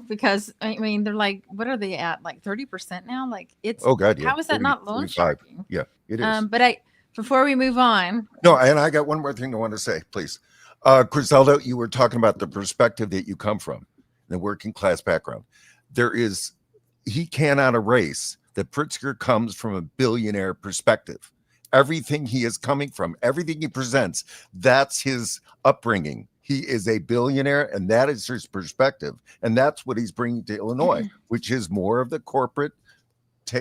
because I mean they're like, what are they at, like 30% now? Like it's Oh God. Yeah. how is that 40, not loan 45. sharking? Yeah, it is. But before we move on, No, and I got one more thing I want to say, please. Griselda, you were talking about the perspective that you come from, the working class background. He cannot erase that Pritzker comes from a billionaire perspective. Everything he is coming from, everything he presents, that's his upbringing. He is a billionaire, and that is his perspective. And that's what he's bringing to Illinois, which is more of the corporate,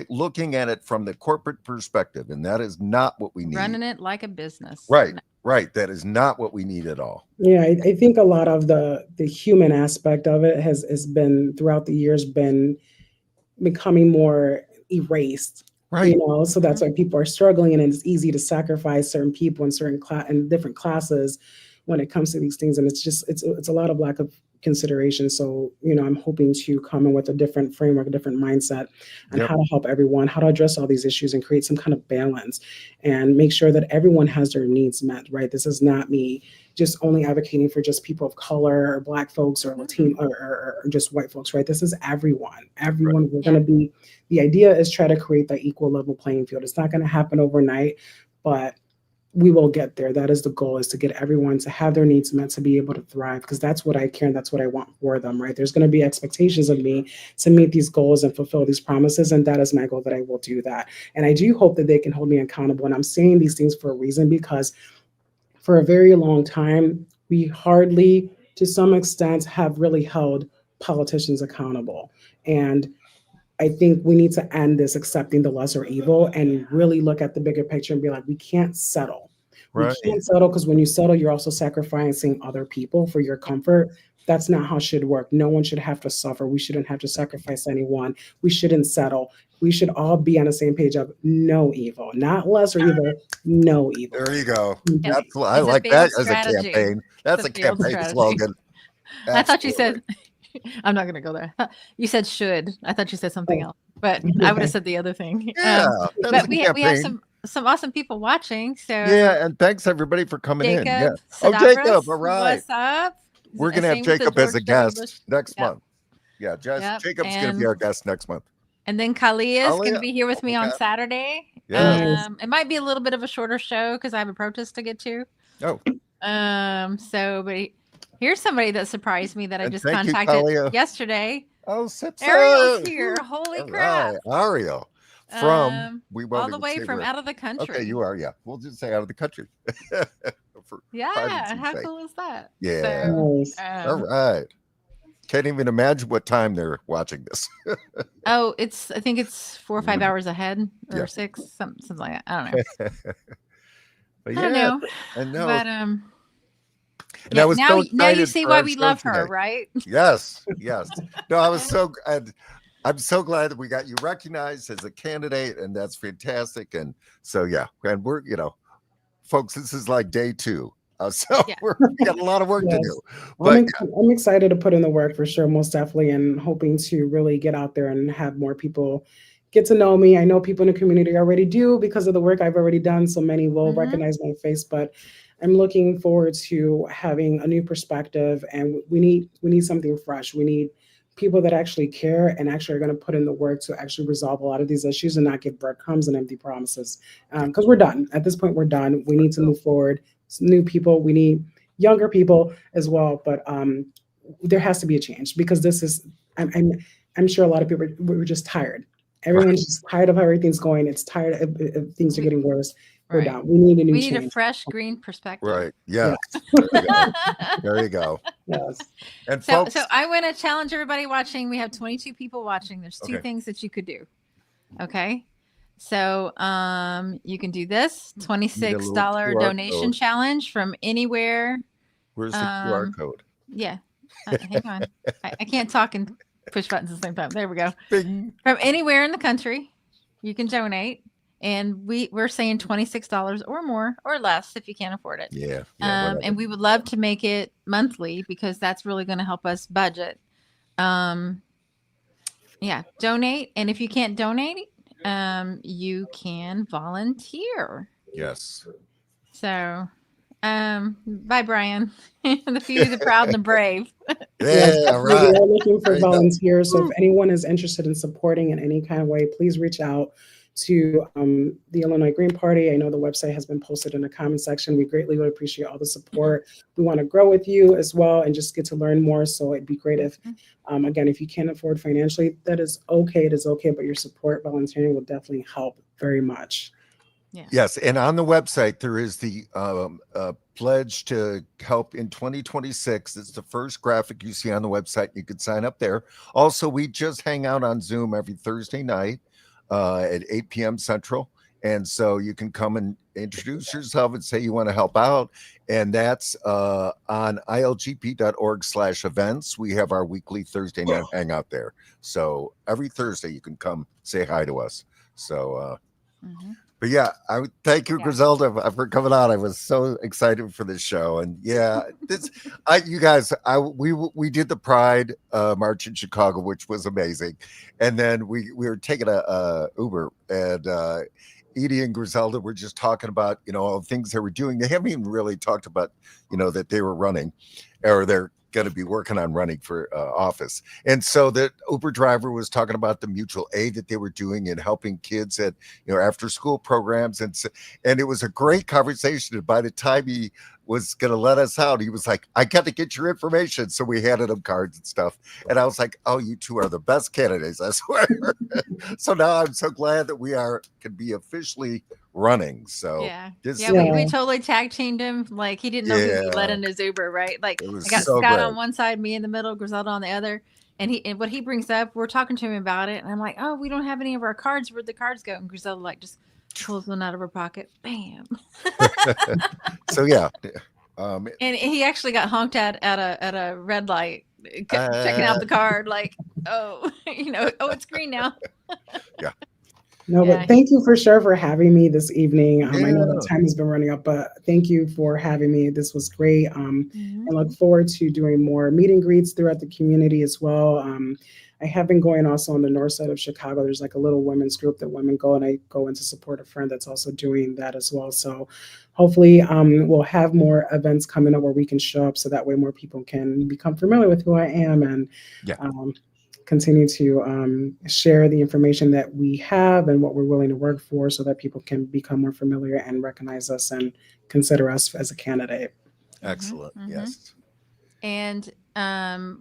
looking at it from the corporate perspective. And that is not what we need. running it like a business. Right. That is not what we need at all. Yeah, I think a lot of the human aspect of it has been throughout the years been becoming more erased. Right. So that's why people are struggling, and it's easy to sacrifice certain people in certain and different classes when it comes to these things. And it's a lot of lack of consideration. So, I'm hoping to come in with a different framework, a different mindset on how to help everyone, how to address all these issues and create some kind of balance and make sure that everyone has their needs met, right? This is not me just only advocating for just people of color or Black folks or Latino or just white folks, right? This is everyone. Everyone, we're going to be, the idea is try to create that equal level playing field. It's not going to happen overnight, but we will get there. That is the goal, is to get everyone to have their needs met, to be able to thrive, because that's what I care and that's what I want for them, right? There's going to be expectations of me to meet these goals and fulfill these promises, and that is my goal, that I will do that. And I do hope that they can hold me accountable. And I'm saying these things for a reason, because for a very long time, we hardly, to some extent, have really held politicians accountable. And I think we need to end this accepting the lesser evil and really look at the bigger picture and be like, we can't settle. Right. We can't settle because when you settle, you're also sacrificing other people for your comfort. That's not how it should work. No one should have to suffer. We shouldn't have to sacrifice anyone. We shouldn't settle. We should all be on the same page of no evil, not lesser evil, no evil. There you go. Yeah. That's, I It's a like failed that as a strategy. campaign. That's It's a a failed campaign strategy. slogan. I thought you Absolutely. said, I'm not going to go there. You said should. I thought you said something else, but I would have said the other thing. Yeah, that's But a we have campaign. some awesome people watching. So Yeah, and thanks everybody for coming in. Yeah. Jacob, Oh, Jacob, Sadavros, all right. what's up? We're gonna have Same with the Jacob as a George W. guest Bush. next Yep. month. Yeah, Yep, Jacob's gonna be and- our guest next month. And then Kalia is going Kalia, to be here with me on okay. Saturday. Yes. It might be a little bit of a shorter show because I have a protest to get to. Oh, But here's somebody that surprised me that I And just thank you, contacted Kalia. yesterday. oh, Sip Ariel's Sip. here. Holy All crap! right, Ariel from we won't all the even way say from where. out of the country. Okay, you are. Yeah, we'll just say out of the country. For Yeah, privacy's how sake. cool is that? Yeah. So, Nice. All right. Can't even imagine what time they're watching this. oh, I think it's 4 or 5 hours ahead or Yeah. 6, something like that. I don't know. But I don't yeah, know. I know. But And yeah, I was now so now you excited see for why our we show love her, today. right? Yes, yes. No, I was so glad. I'm so glad that we got you recognized as a candidate, and that's fantastic. And so, yeah, and we're, folks, this is like day 2. So Yeah. we got a lot of work to Yes. do. But I'm excited to put in the work for sure, most definitely, and hoping to really get out there and have more people get to know me. I know people in the community already do because of the work I've already done. So many will Mhm. recognize my face, but I'm looking forward to having a new perspective, and we need something fresh. We need people that actually care and actually are going to put in the work to actually resolve a lot of these issues and not give breadcrumbs and empty promises. Because we're done. At this point, we're done. We need to move forward. New people. We need younger people as well. But there has to be a change because this is. I'm sure a lot of people we're just tired. Everyone's just tired of how everything's going. It's tired of things are getting worse. We're Right. done. We need a new We need change. a fresh green perspective. right, yes, there you go. There you go. Yes. And So, folks, so I want to challenge everybody watching. We have 22 people watching. There's 2 Okay. things that you could do. Okay. So you can do this $26 QR donation code. challenge from anywhere. where's the QR um, code? Yeah. Hang on. I can't talk and push buttons at the same time. There we go. Bing. From anywhere in the country, you can donate. And we're saying $26 or more or less if you can't afford it. Yeah. And we would love to make it monthly because that's really going to help us budget. Yeah, donate. And if you can't donate, you can volunteer. Yes. So, bye, Brian. The few, the proud, and the brave. Yes, Yeah, we right. are looking for There you go. volunteers. So if anyone is interested in supporting in any kind of way, please reach out to the Illinois Green Party. I know the website has been posted in the comment section. We greatly would appreciate all the support. We want to grow with you as well and just get to learn more. So it'd be great if, again, if you can't afford financially, that is okay. It is okay, but your support volunteering will definitely help very much. Yeah. Yes, and on the website there is the pledge to help in 2026. It's the first graphic you see on the website. You could sign up there. Also, we just hang out on Zoom every Thursday night at 8 p.m. Central, and so you can come and introduce yourself and say you want to help out. And that's on ilgp.org/events. We have our weekly Thursday night hangout there. So every Thursday you can come say hi to us. So. But yeah, I would thank you, Yeah. Griselda, for coming on. I was so excited for this show, and yeah, you guys, we did the Pride March in Chicago, which was amazing, and then we were taking a Uber, and Edie and Griselda were just talking about all the things they were doing. They haven't even really talked about that they were running, or they're going to be working on running for office. And so the Uber driver was talking about the mutual aid that they were doing and helping kids at after school programs, and it was a great conversation. And by the time he was going to let us out, he was like, I got to get your information. So we handed him cards and stuff, and I was like, oh, you two are the best candidates, I swear. So now I'm so glad that we can be officially running. So Yeah. this We totally tag teamed him. Like he didn't know who he let Yeah. in his Uber, right? Like It was I got so Scott great. on one side, me in the middle, Griselda on the other. And what he brings up, we're talking to him about it, and I'm like, oh, we don't have any of our cards. Where'd the cards go? And Griselda like just pulls one out of her pocket, bam. So yeah, And he actually got honked at a red light, checking out the card, like, oh, oh, it's green now. yeah. No, Yeah, but thank you for sure for having me this evening. I know Yeah. that time has been running up, but thank you for having me. This was great. Mhm. I look forward to doing more meet and greets throughout the community as well. I have been going also on the north side of Chicago. There's like a little women's group that women go, and I go in to support a friend that's also doing that as well. So hopefully we'll have more events coming up where we can show up so that way more people can become familiar with who I am and Yeah. continue to share the information that we have and what we're willing to work for so that people can become more familiar and recognize us and consider us as a candidate. Excellent. Mhm. Yes. And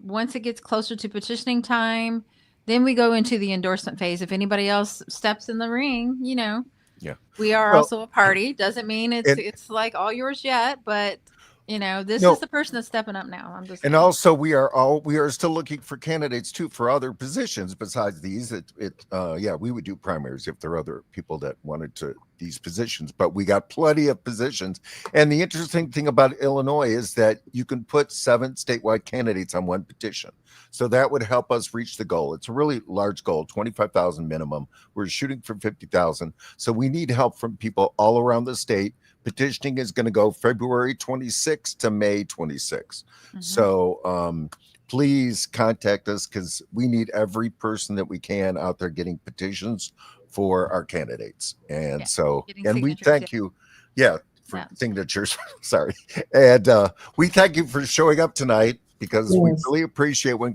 once it gets closer to petitioning time, then we go into the endorsement phase. If anybody else steps in the ring, Yeah. we are Well, also a party. Doesn't mean and it's like all yours yet, but this no, is the person that's stepping up now. I'm just and saying. also we are still looking for candidates too for other positions besides these. We would do primaries if there are other people that wanted to these positions, but we got plenty of positions. And the interesting thing about Illinois is that you can put 7 statewide candidates on one petition. So that would help us reach the goal. It's a really large goal, 25,000 minimum. We're shooting for 50,000. So we need help from people all around the state. Petitioning is going to go February 26th to May 26th. Mhm. So please contact us because we need every person that we can out there getting petitions for our candidates. And Getting we signatures, thank you. Yeah, for Yeah. signatures. Sorry. And we thank you for showing up tonight because we Yes. really appreciate when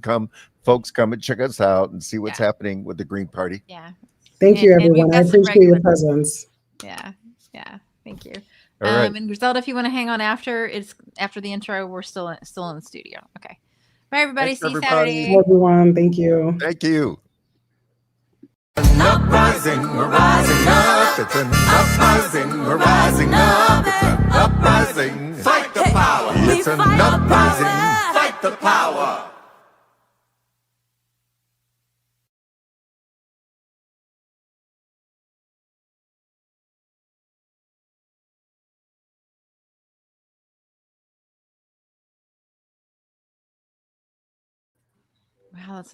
folks come and check us out and see what's Yeah. happening with the Green Party. Yeah. Thank you, And we've everyone. I got some appreciate your regulars. presence. Yeah. Thank you. All right. And Griselda, if you want to hang on after the intro, we're still in the studio. Okay. Bye, everybody. Thanks, See you everybody. Saturday. Bye, everyone. Thank you. Thank you. An uprising, we're rising up. It's an uprising, we're rising up. It's an uprising. Fight the power. It's an uprising. Fight the power. Wow, that's